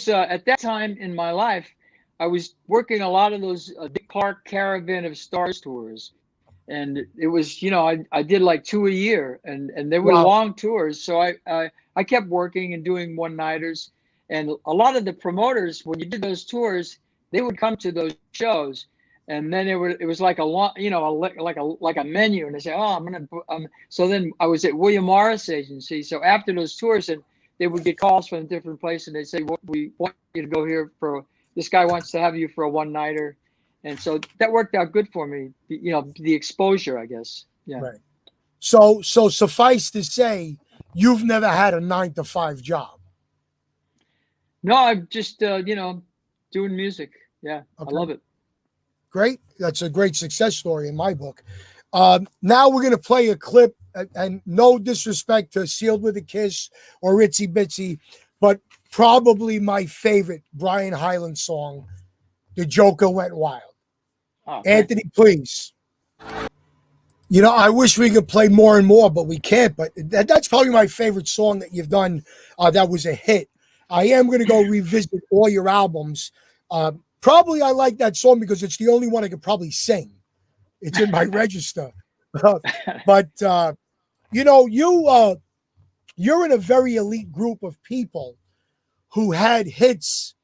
C: at that time in my life, I was working a lot of those Dick Clark Caravan of Stars tours, and it was I did like 2 a year, and they were long tours, so I kept working and doing one-nighters, and a lot of the promoters, when you did those tours, they would come to those shows. And then it was like a long, like a menu, and they say, "Oh, so then I was at William Morris Agency. So after those tours, and they would get calls from different places, and they say, "We want you to go here this guy wants to have you for a one-nighter," and so that worked out good for me. The exposure, I guess. Yeah.
B: Right. So suffice to say, you've never had a 9-to-5 job.
C: No, I'm just doing music. Yeah, okay. I love it.
B: Great. That's a great success story in my book. Now we're going to play a clip, and no disrespect to Sealed with a Kiss or Itsy Bitsy, but probably my favorite Brian Hyland song, The Joker Went Wild. Oh, Anthony, please. I wish we could play more and more, but we can't. But that's probably my favorite song that you've done that was a hit. I am going to go revisit all your albums. Probably I like that song because it's the only one I could probably sing. It's in my register. But you're in a very elite group of people who had hits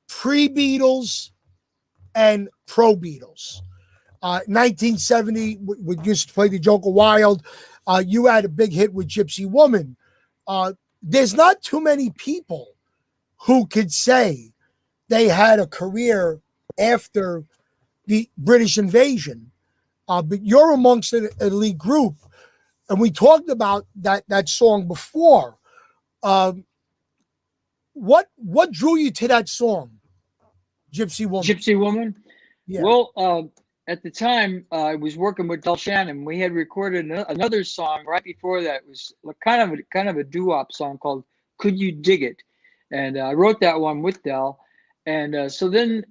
B: pre-Beatles and pro-Beatles. 1970, we used to play The Joker Wild. You had a big hit with Gypsy Woman. there's not too many people who could say they had a career after the British invasion. But you're amongst an elite group, and we talked about that song before. What drew you to that song, Gypsy Woman?
C: Gypsy Woman.
B: Yeah.
C: Well, at the time, I was working with Del Shannon. We had recorded another song right before that. It was kind of a doo-wop song called "Could You Dig It," and I wrote that one with Del. And so then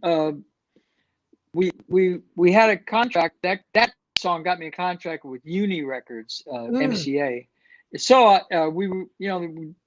C: we had a contract. That song got me a contract with Weeny Records, MCA. So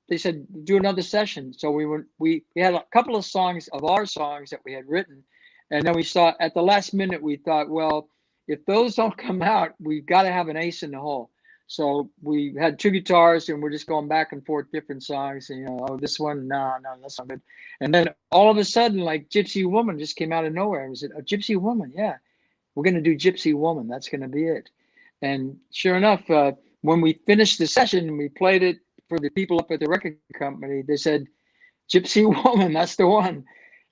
C: they said do another session. So we had a couple of songs of our songs that we had written. And then we saw at the last minute, we thought, well, if those don't come out, we've got to have an ace in the hole. So we had two guitars and we're just going back and forth different songs. And, oh, this one, no, that's not good. And then all of a sudden, like Gypsy Woman just came out of nowhere. And we said, a Gypsy Woman, yeah, we're going to do Gypsy Woman. That's going to be it. And sure enough, when we finished the session and we played it for the people up at the record company, they said, Gypsy Woman, that's the one.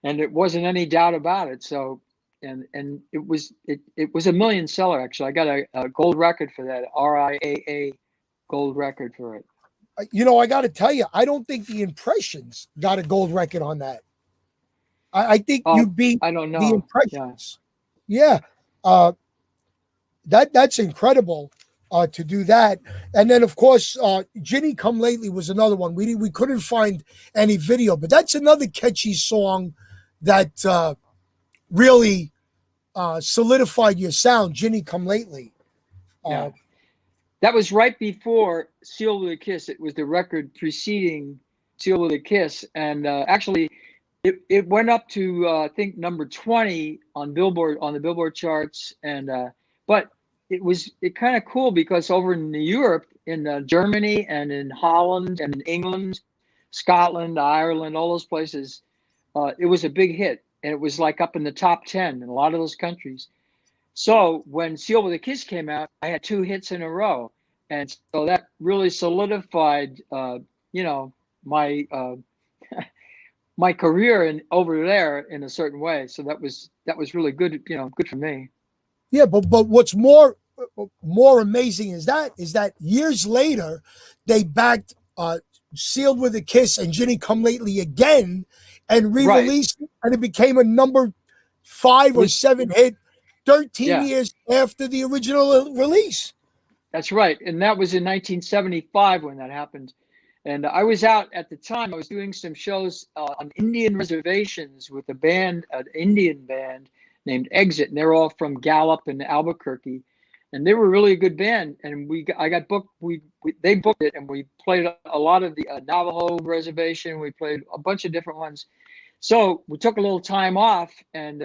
C: And it wasn't any doubt about it. So, and it was a million seller, actually. I got a gold record for that, RIAA gold record for it.
B: I got to tell you, I don't think the Impressions got a gold record on that. I think you beat
C: I don't know.
B: the Impressions. Yeah. That's incredible to do that. And then, of course, Ginny Come Lately was another one. We couldn't find any video, but that's another catchy song that really solidified your sound, Ginny Come Lately.
C: Yeah. That was right before Sealed with a Kiss. It was the record preceding Sealed with a Kiss. And actually, it went up to, I think, number 20 on the Billboard charts. And but it kind of cool because over in Europe, in Germany and in Holland and in England, Scotland, Ireland, all those places, it was a big hit, and it was like up in the top 10 in a lot of those countries. So when Sealed with a Kiss came out, I had 2 hits in a row, and so that really solidified, my my career over there in a certain way. So that was really good, good for me.
B: Yeah, but what's more amazing is that years later they backed Sealed with a Kiss and Ginny Come Lately again and re-released it, and it became a number 5 or 7 hit 13 years after the original release.
C: That's right. And that was in 1975 when that happened. And I was out at the time, I was doing some shows on Indian reservations with an Indian band named Exit, and they're all from Gallup and Albuquerque. And they were really a good band. And I got booked, they booked it, and we played a lot of the Navajo reservation. We played a bunch of different ones. So we took a little time off and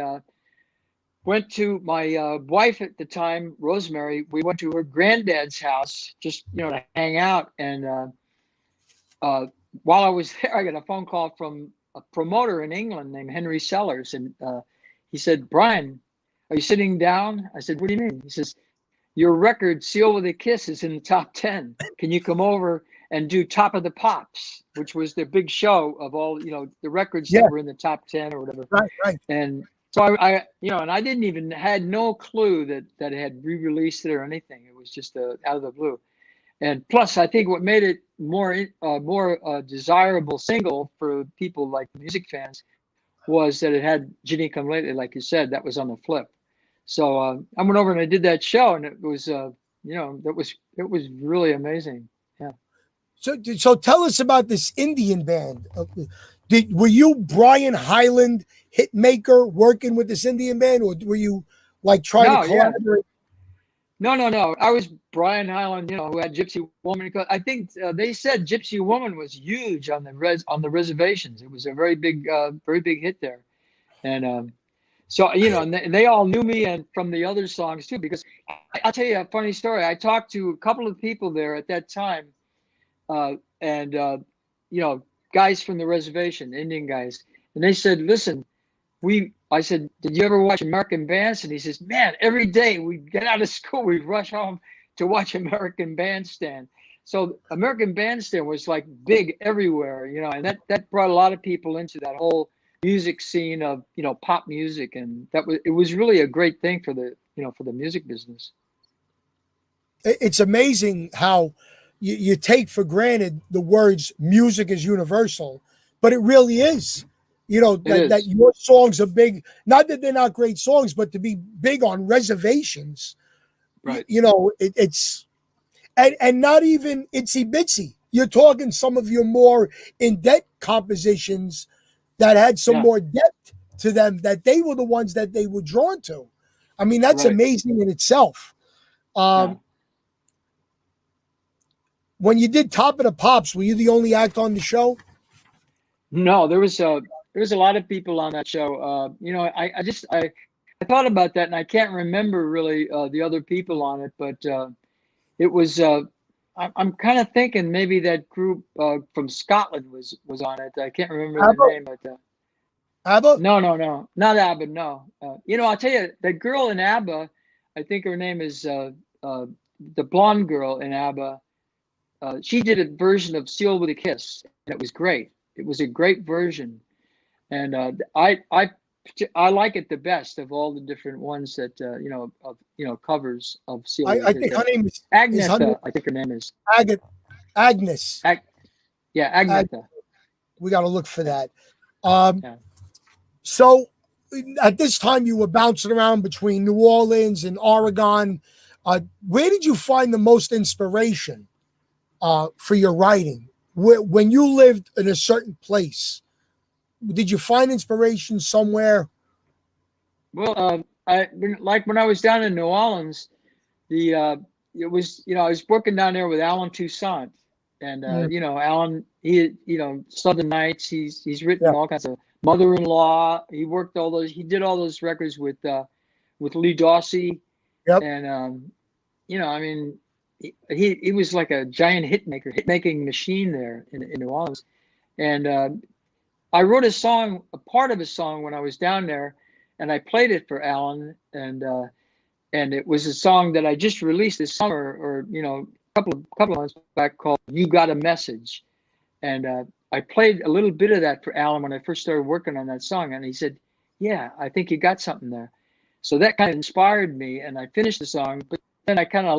C: went to my wife at the time, Rosemary. We went to her granddad's house just, to hang out. And while I was there, I got a phone call from a promoter in England named Henry Sellers. And he said, Brian, are you sitting down? I said, what do you mean? He says, your record, Sealed with a Kiss, is in the top 10. Can you come over and do Top of the Pops, which was the big show of all, the records that were in the top 10 or whatever.
B: Right.
C: And so I and I didn't even had no clue that it had re-released it or anything. It was just out of the blue. And plus, I think what made it more desirable single for people like music fans was that it had Ginny Come Lately, like you said, that was on the flip. So I went over and I did that show, and it was, it was really amazing. Yeah.
B: So tell us about this Indian band. Were you Brian Hyland, hit maker, working with this Indian band, or were you like trying to collaborate?
C: No. I was Brian Hyland, who had Gypsy Woman. I think they said Gypsy Woman was huge on the reservations. It was a very big hit there, and so and they all knew me and from the other songs too. Because I'll tell you a funny story. I talked to a couple of people there at that time, and guys from the reservation, Indian guys, and they said, "Listen, I said, did you ever watch American Bandstand?" He says, "Man, every day we get out of school, we rush home to watch American Bandstand." So American Bandstand was like big everywhere, you know, and that brought a lot of people into that whole music scene of, you know, pop music, and it was really a great thing for the, you know, for the music business.
B: It's amazing how you take for granted the words music is universal, but it really is. You know, that your songs are big, not that they're not great songs, but to be big on reservations,
C: Right.
B: you know, it's, and not even Itsy Bitsy. You're talking some of your more in-depth compositions that had some more depth to them, that they were the ones that they were drawn to. I mean, that's amazing in itself. When you did Top of the Pops, were you the only act on the show?
C: No, there was a lot of people on that show. You know, I thought about that, and I can't remember really the other people on it, but it was. I'm kind of thinking maybe that group from Scotland was on it. I can't remember the name, but
B: ABBA?
C: No, not ABBA. No, you know, I'll tell you, that girl in ABBA, I think her name is the blonde girl in ABBA. She did a version of "Sealed with a Kiss." And it was great. It was a great version, and I like it the best of all the different ones that covers of "Sealed with a Kiss."
B: I think her name is
C: Agnetha. I think her name is
B: Agnes.
C: Agnetha.
B: We got to look for that. So at this time, you were bouncing around between New Orleans and Oregon. Where did you find the most inspiration for your writing? When you lived in a certain place, did you find inspiration somewhere?
C: Well, when I was down in New Orleans, it was, you know, I was working down there with Alan Toussaint, and you know, Alan, you know, Southern Nights. He's written all kinds of Mother-in-Law. He did all those records with Lee Dawsey, and you know, I mean, he was like a giant hit-making machine there in New Orleans. And I wrote a part of a song when I was down there, and I played it for Alan, and it was a song that I just released this summer, or, you know, a couple of months back, called "You Got a Message." And I played a little bit of that for Alan when I first started working on that song, and he said, "Yeah, I think you got something there." So that kind of inspired me, and I finished the song, but then I kind of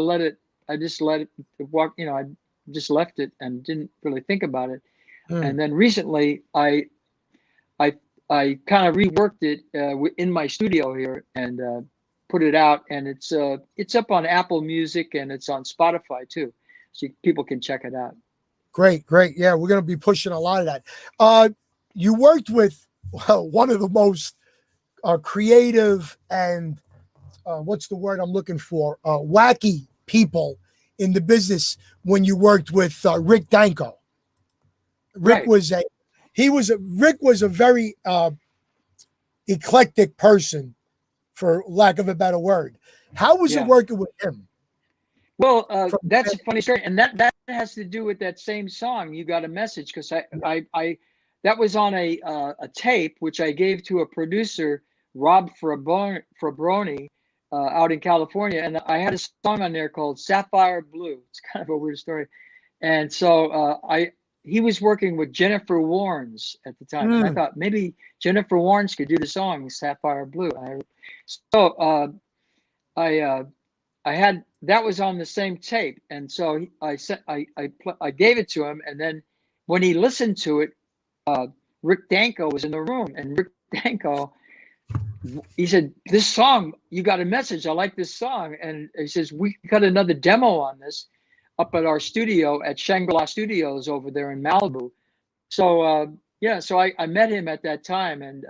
C: I just let it walk, you know, I just left it and didn't really think about it. And then recently I kind of reworked it in my studio here, and put it out, and it's up on Apple Music, and it's on Spotify too, so people can check it out.
B: Great. Yeah, we're going to be pushing a lot of that. You worked with one of the most creative and what's the word I'm looking for? Wacky people in the business when you worked with Rick Danko. Rick was a very eclectic person, for lack of a better word. How was it working with him?
C: Well, that's a funny story, and that has to do with that same song, "You Got a Message," because I that was on a tape which I gave to a producer, Rob Frabroni, out in California, and I had a song on there called "Sapphire Blue." It's kind of a weird story, and so he was working with Jennifer Warnes at the time, and I thought maybe Jennifer Warnes could do the song "Sapphire Blue." I had that was on the same tape, and so I gave it to him, and then when he listened to it, Rick Danko was in the room, and Rick Danko, he said, "This song, You Got a Message. I like this song." And he says, "We got another demo on this up at our studio at Shangri-La Studios over there in Malibu." So so I met him at that time, and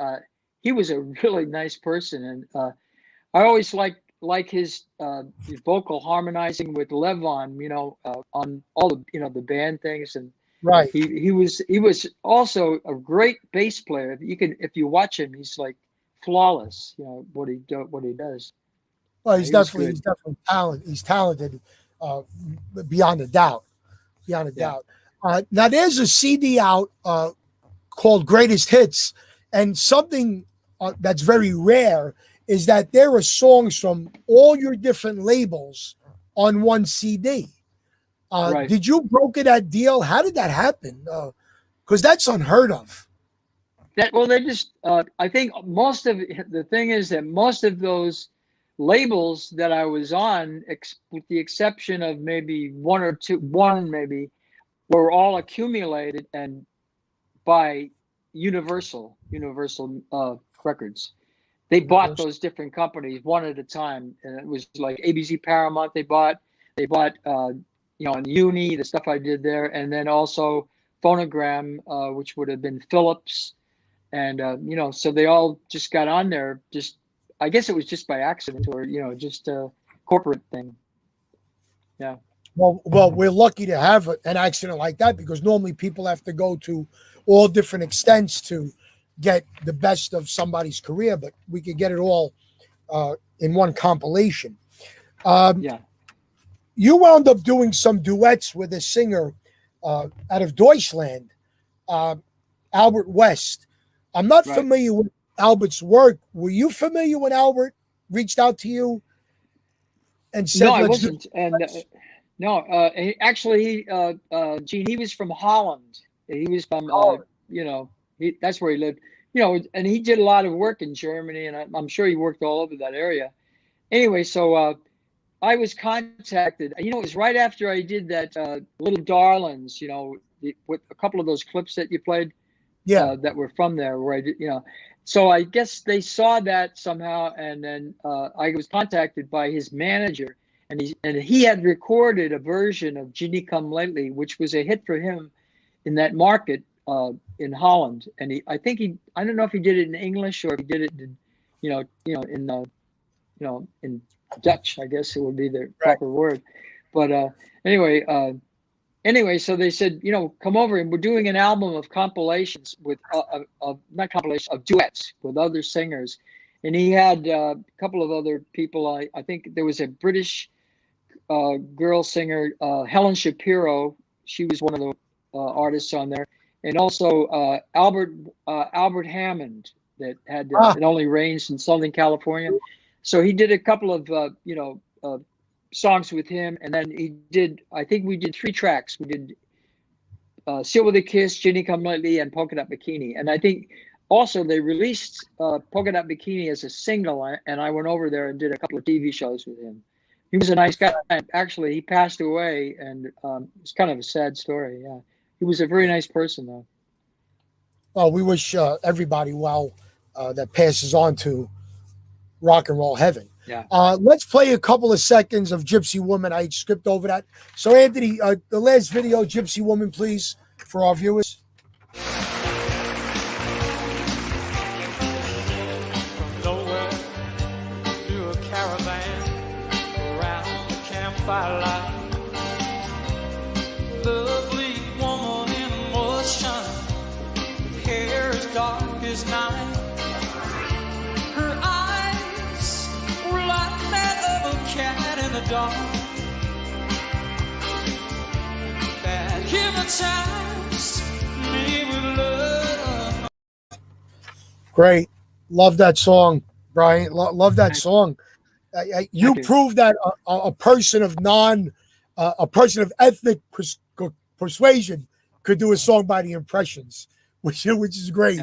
C: he was a really nice person, and I always like his vocal harmonizing with Levon, you know, on all the, you know, the band things, and he was also a great bass player. If you watch him, he's like flawless, you know, what he does.
B: Well, he's definitely talented. He's talented beyond a doubt. Now there's a CD out called Greatest Hits, and something that's very rare is that there are songs from all your different labels on one CD.
C: Right.
B: Did you broker that deal? How did that happen? Because that's unheard of.
C: Well, they just I think most of the thing is that most of those labels that I was on, with the exception of maybe one maybe, were all accumulated and by Universal Records. They bought those different companies one at a time, and it was like ABC, Paramount. They bought and Uni, the stuff I did there, and then also Phonogram, which would have been Philips, and so they all just got on there. Just I guess it was just by accident, or just a corporate thing. Yeah.
B: Well, we're lucky to have an accident like that, because normally people have to go to all different extents to get the best of somebody's career, but we could get it all in one compilation.
C: Yeah.
B: You wound up doing some duets with a singer out of Deutschland, Albert West. I'm not familiar with Albert's work. Were you familiar when Albert reached out to you and said,
C: "No, I wasn't." Actually, Gene, he was from Holland. He was from, that's where he lived. And he did a lot of work in Germany, and I'm sure he worked all over that area. Anyway, so I was contacted. It was right after I did that Little Darlings, with a couple of those clips that you played.
B: Yeah,
C: that were from there, where I did, So I guess they saw that somehow, and then I was contacted by his manager, and he had recorded a version of "Ginny Come Lately," which was a hit for him in that market in Holland. And I don't know if he did it in English or if he did it in Dutch. I guess it would be the proper word. But Anyway, so they said, come over, and we're doing an album of compilations with not compilations, of duets with other singers. And he had a couple of other people. I think there was a British girl singer, Helen Shapiro. She was one of the artists on there, and also Albert Hammond, that had It Only Rains in Southern California. So he did a couple of songs with him, and then I think we did 3 tracks. We did Seal with a Kiss, Ginny Come Lately, and Polka Dot Bikini. And I think also they released Polka Dot Bikini as a single, and I went over there and did a couple of TV shows with him. He was a nice guy. Actually, he passed away, and it's kind of a sad story. Yeah, he was a very nice person, though.
B: Well, we wish everybody well that passes on to rock and roll heaven.
C: Yeah.
B: Let's play a couple of seconds of Gypsy Woman. I skipped over that. So, Anthony, the last video, Gypsy Woman, please, for our viewers.
D: From nowhere to a caravan around the campfire light. Lovely woman in motion, hair as dark as night. Her eyes were like that of a cat in the dark. That hypnotized me with love.
B: Great. Love that song, Brian. Love that song. You proved that a person of ethnic persuasion could do a song by the Impressions, which is great.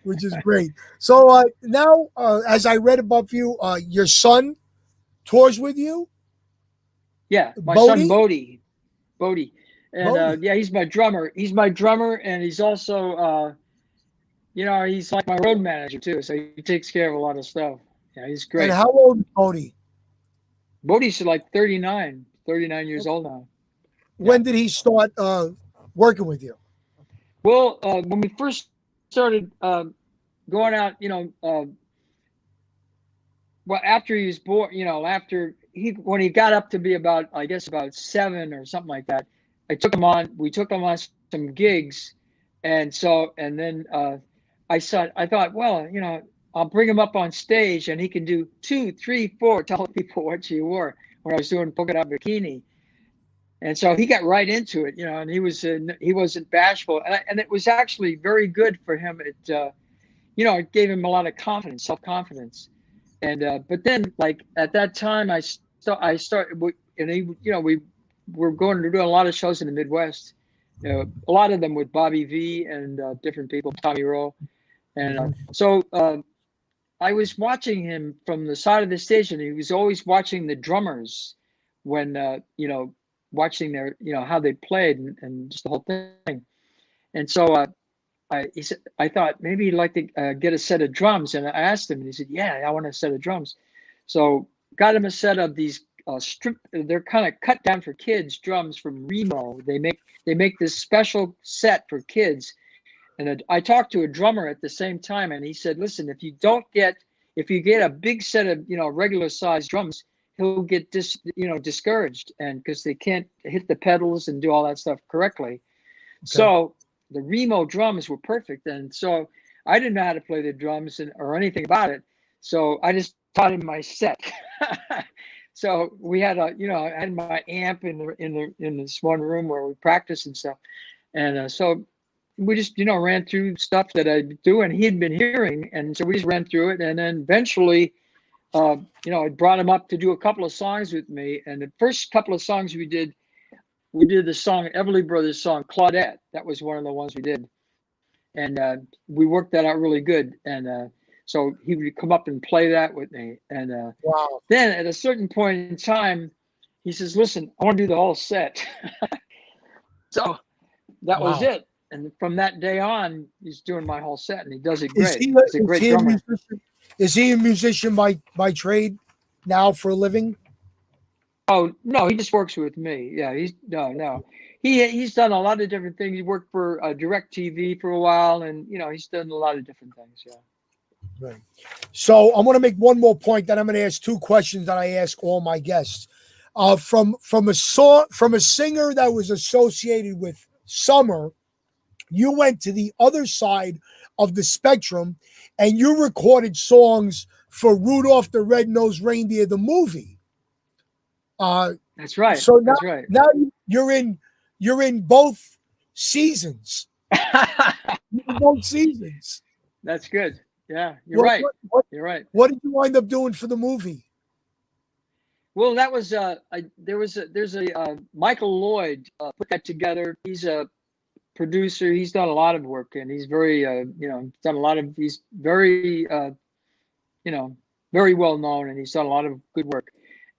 B: Which is great. So now, as I read above you, your son tours with you?
C: Yeah, my son Bodie. And he's my drummer. He's my drummer, and he's also, he's like my road manager too. So he takes care of a lot of stuff. Yeah, he's great.
B: And how old is Bodie?
C: Bodie's like 39 years old now.
B: When did he start working with you?
C: Well, when we first started going out, after he was born, when he got up to be about 7 or something like that, we took him on some gigs. And then I thought, well, I'll bring him up on stage and he can do 2, 3, 4, telling people what she wore when I was doing Polka Dot Bikini. And so he got right into it, and he wasn't bashful. And it was actually very good for him. It gave him a lot of confidence, self-confidence. And, but then like at that time I started, and we we're going to do a lot of shows in the Midwest. A lot of them with Bobby V and different people, Tommy Rowe, and so I was watching him from the side of the stage, and he was always watching the drummers when watching their how they played and just the whole thing. And so he said, I thought maybe he'd like to get a set of drums, and I asked him, and he said, "Yeah, I want a set of drums." So got him a set of these they're kind of cut down for kids drums from Remo. They make this special set for kids. And I talked to a drummer at the same time, and he said, "Listen, if you get a big set of regular size drums, he'll get discouraged, and because they can't hit the pedals and do all that stuff correctly." Okay. So the Remo drums were perfect, and so I didn't know how to play the drums or anything about it, so I just taught him my set. So we had I had my amp in this one room where we practiced and stuff, and so we just ran through stuff that I do, and he had been hearing, and so we just ran through it, and then eventually, I brought him up to do a couple of songs with me, and the first couple of songs we did the song Everly Brothers song Claudette. That was one of the ones we did, and we worked that out really good, and so he would come up and play that with me, and
B: wow.
C: Then at a certain point in time, he says, "Listen, I want to do the whole set." So that was it. And from that day on, he's doing my whole set, and he does it great. He's a great drummer.
B: Is he a musician by trade now for a living?
C: Oh no, he just works with me. Yeah, he's done a lot of different things. He worked for DirecTV for a while, and he's done a lot of different things. Yeah.
B: Right. So I'm going to make one more point. Then I'm going to ask two questions that I ask all my guests. From a singer that was associated with Summer, you went to the other side of the spectrum, and you recorded songs for Rudolph the Red-Nosed Reindeer, the movie.
C: That's right.
B: So
C: that's right.
B: Now you're in both seasons. Both seasons.
C: That's good. Yeah, you're right. You're right.
B: What did you wind up doing for the movie?
C: Well, that was there's a Michael Lloyd put that together. He's a producer. He's done a lot of work, and he's very he's very very well known, and he's done a lot of good work.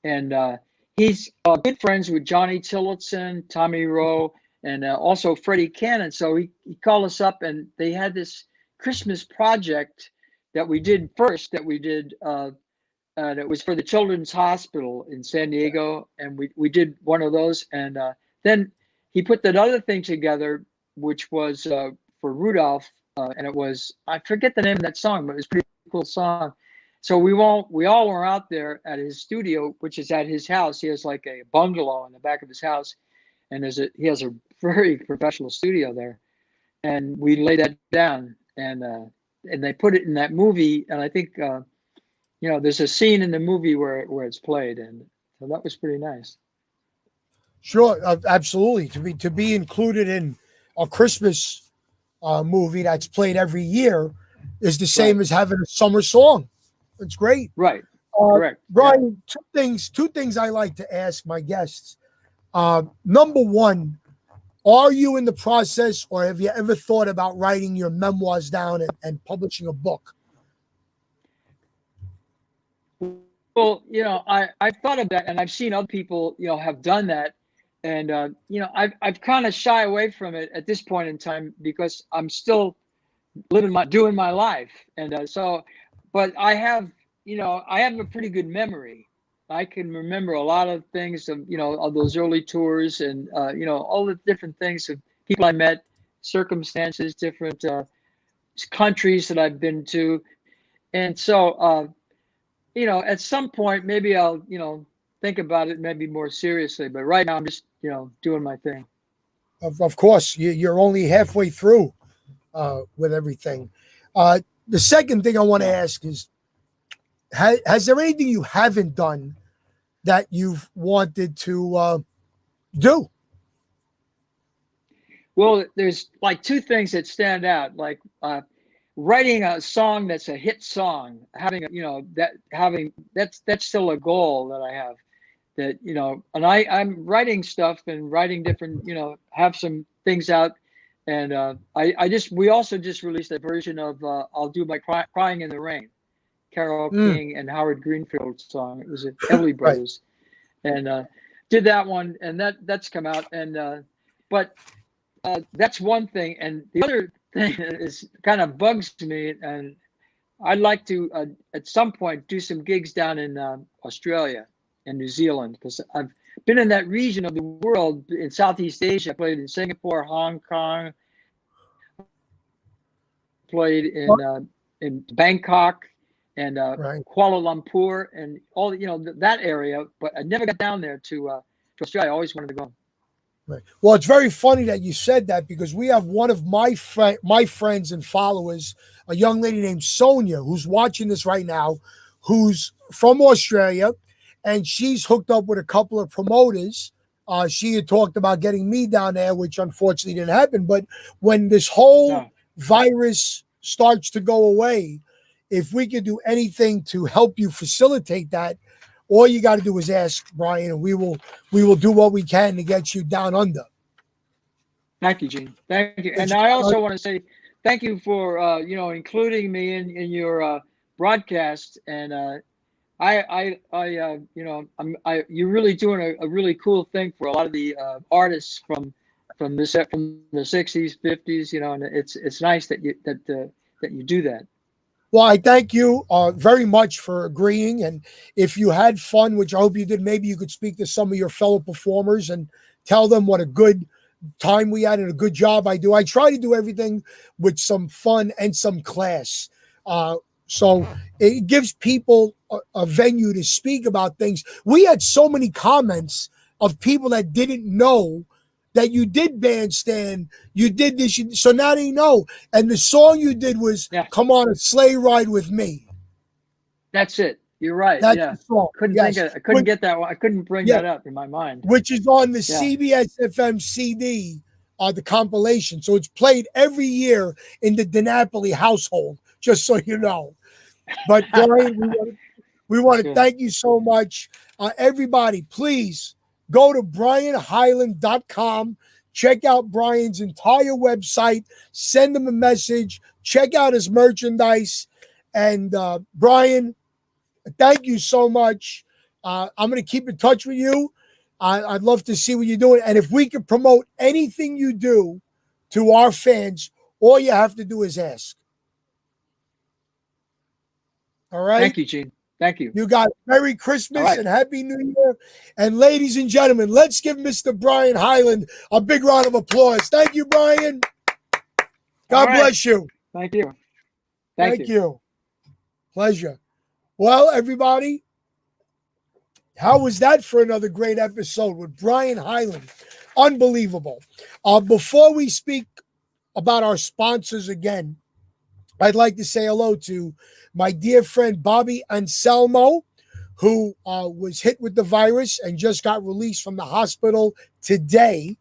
C: And he's good friends with Johnny Tillotson, Tommy Rowe, and also Freddie Cannon. So he called us up, and they had this Christmas project that we did first. That was for the Children's Hospital in San Diego, and we did one of those. And then he put that other thing together, which was for Rudolph, and it was, I forget the name of that song, but it was a pretty cool song. So we all were out there at his studio, which is at his house. He has like a bungalow in the back of his house, and he has a very professional studio there. And we laid that down, and they put it in that movie. And I think there's a scene in the movie where it's played, and so that was pretty nice.
B: Sure, absolutely. To be included in a Christmas movie that's played every year is the same as having a summer song. It's great.
C: Right. Correct.
B: Brian, yeah. Two things I like to ask my guests. Number one, are you in the process, or have you ever thought about writing your memoirs down and publishing a book?
C: Well, I've thought of that, and I've seen other people, have done that. And, I've kind of shy away from it at this point in time because I'm still doing my life. And but I have a pretty good memory. I can remember a lot of things of those early tours, and, all the different things of people I met, circumstances, different countries that I've been to. And so, at some point, maybe I'll, think about it maybe more seriously. But right now I'm just, doing my thing.
B: Of course, you're only halfway through with everything. The second thing I want to ask is, has there anything you haven't done that you've wanted to do?
C: Well, there's like two things that stand out, like writing a song that's a hit song, that's still a goal that I have. that, and I'm writing stuff and writing different, have some things out. And we also just released a version of I'll Do My Crying in the Rain, Carole King and Howard Greenfield song. It was at Everly Brothers. And did that one, and that's come out. And but that's one thing. And the other thing is kind of bugs me, and I'd like to at some point do some gigs down in Australia and New Zealand, because I've been in that region of the world in Southeast Asia. I played in Singapore, Hong Kong, played in Bangkok and Kuala Lumpur and all, that area. But I never got down there to Australia. I always wanted to go.
B: Right. Well, it's very funny that you said that, because we have one of my friends and followers, a young lady named Sonia, who's watching this right now, who's from Australia, and she's hooked up with a couple of promoters. She had talked about getting me down there, which unfortunately didn't happen. But when this whole virus starts to go away, if we could do anything to help you facilitate that, all you got to do is ask, Brian, and we will do what we can to get you down under.
C: Thank you, Gene. Thank you. And I also want to say thank you for including me in your broadcast. And you're really doing a really cool thing for a lot of the artists from the 60s, 50s. And it's nice that you do that.
B: Well, I thank you very much for agreeing. And if you had fun, which I hope you did, maybe you could speak to some of your fellow performers and tell them what a good time we had and a good job I do. I try to do everything with some fun and some class. So it gives people a venue to speak about things. We had so many comments of people that didn't know that you did bandstand, you did this, so now they know. And the song you did was "Come on a Sleigh Ride with Me."
C: That's it. You're right.
B: That's
C: yeah.
B: the song.
C: I couldn't get that one. I couldn't bring that up in my mind.
B: Which is on the CBS FM CD, the compilation. So it's played every year in the DiNapoli household, just so you know. But Brian, we want to thank you so much. Everybody, please go to brianhyland.com. Check out Brian's entire website. Send him a message. Check out his merchandise. And Brian, thank you so much. I'm going to keep in touch with you. I'd love to see what you're doing. And if we could promote anything you do to our fans, all you have to do is ask. All right?
C: Thank you, Gene. Thank you.
B: You got Merry Christmas and Happy New Year. And ladies and gentlemen, let's give Mr. Brian Hyland a big round of applause. Thank you, Brian. God bless you.
C: Thank you.
B: Thank you. Pleasure. Well, everybody, how was that for another great episode with Brian Hyland? Unbelievable. Before we speak about our sponsors again, I'd like to say hello to my dear friend Bobby Anselmo, who was hit with the virus and just got released from the hospital today.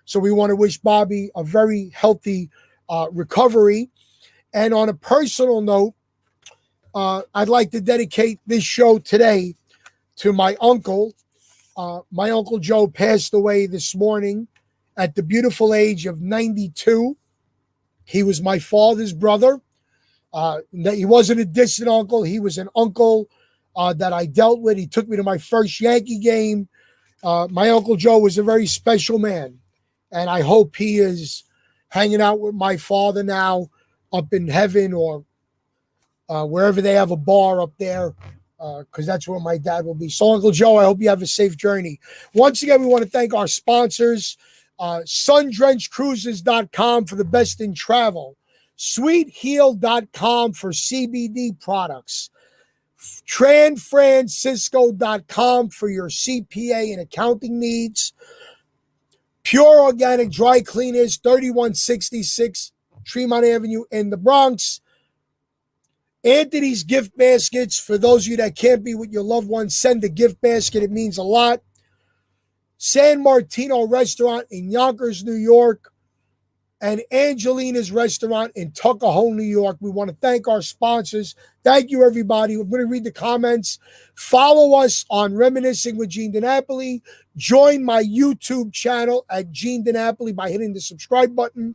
B: So we want to wish Bobby a very healthy recovery. And on a personal note, I'd like to dedicate this show today to my uncle. My Uncle Joe passed away this morning at the beautiful age of 92. He was my father's brother. He wasn't a distant uncle. He was an uncle that I dealt with. He took me to my first Yankee game. My Uncle Joe was a very special man, and I hope he is hanging out with my father now up in heaven or wherever they have a bar up there, because that's where my dad will be. So, Uncle Joe, I hope you have a safe journey. Once again, we want to thank our sponsors, sundrencedcruises.com for the best in travel, sweetheal.com for CBD products, tranfrancisco.com for your CPA and accounting needs, Pure Organic Dry Cleaners, 3166 Tremont Avenue in the Bronx, Anthony's Gift Baskets. For those of you that can't be with your loved ones, send a gift basket. It means a lot. San Martino Restaurant in Yonkers, New York, and Angelina's Restaurant in Tuckahoe, New York. We want to thank our sponsors. Thank you, everybody. We're going to read the comments. Follow us on Reminiscing with Gene DiNapoli. Join my YouTube channel at Gene DiNapoli by hitting the subscribe button.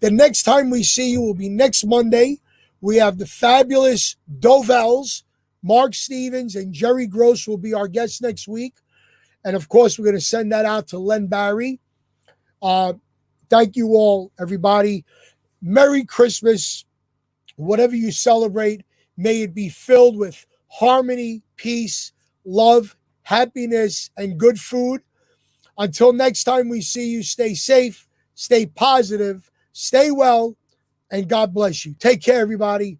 B: The next time we see you will be next Monday. We have the fabulous Dovells. Mark Stevens and Jerry Gross will be our guests next week. And, of course, we're going to send that out to Len Barry. Thank you all, everybody. Merry Christmas. Whatever you celebrate, may it be filled with harmony, peace, love, happiness, and good food. Until next time we see you, stay safe, stay positive, stay well, and God bless you. Take care, everybody.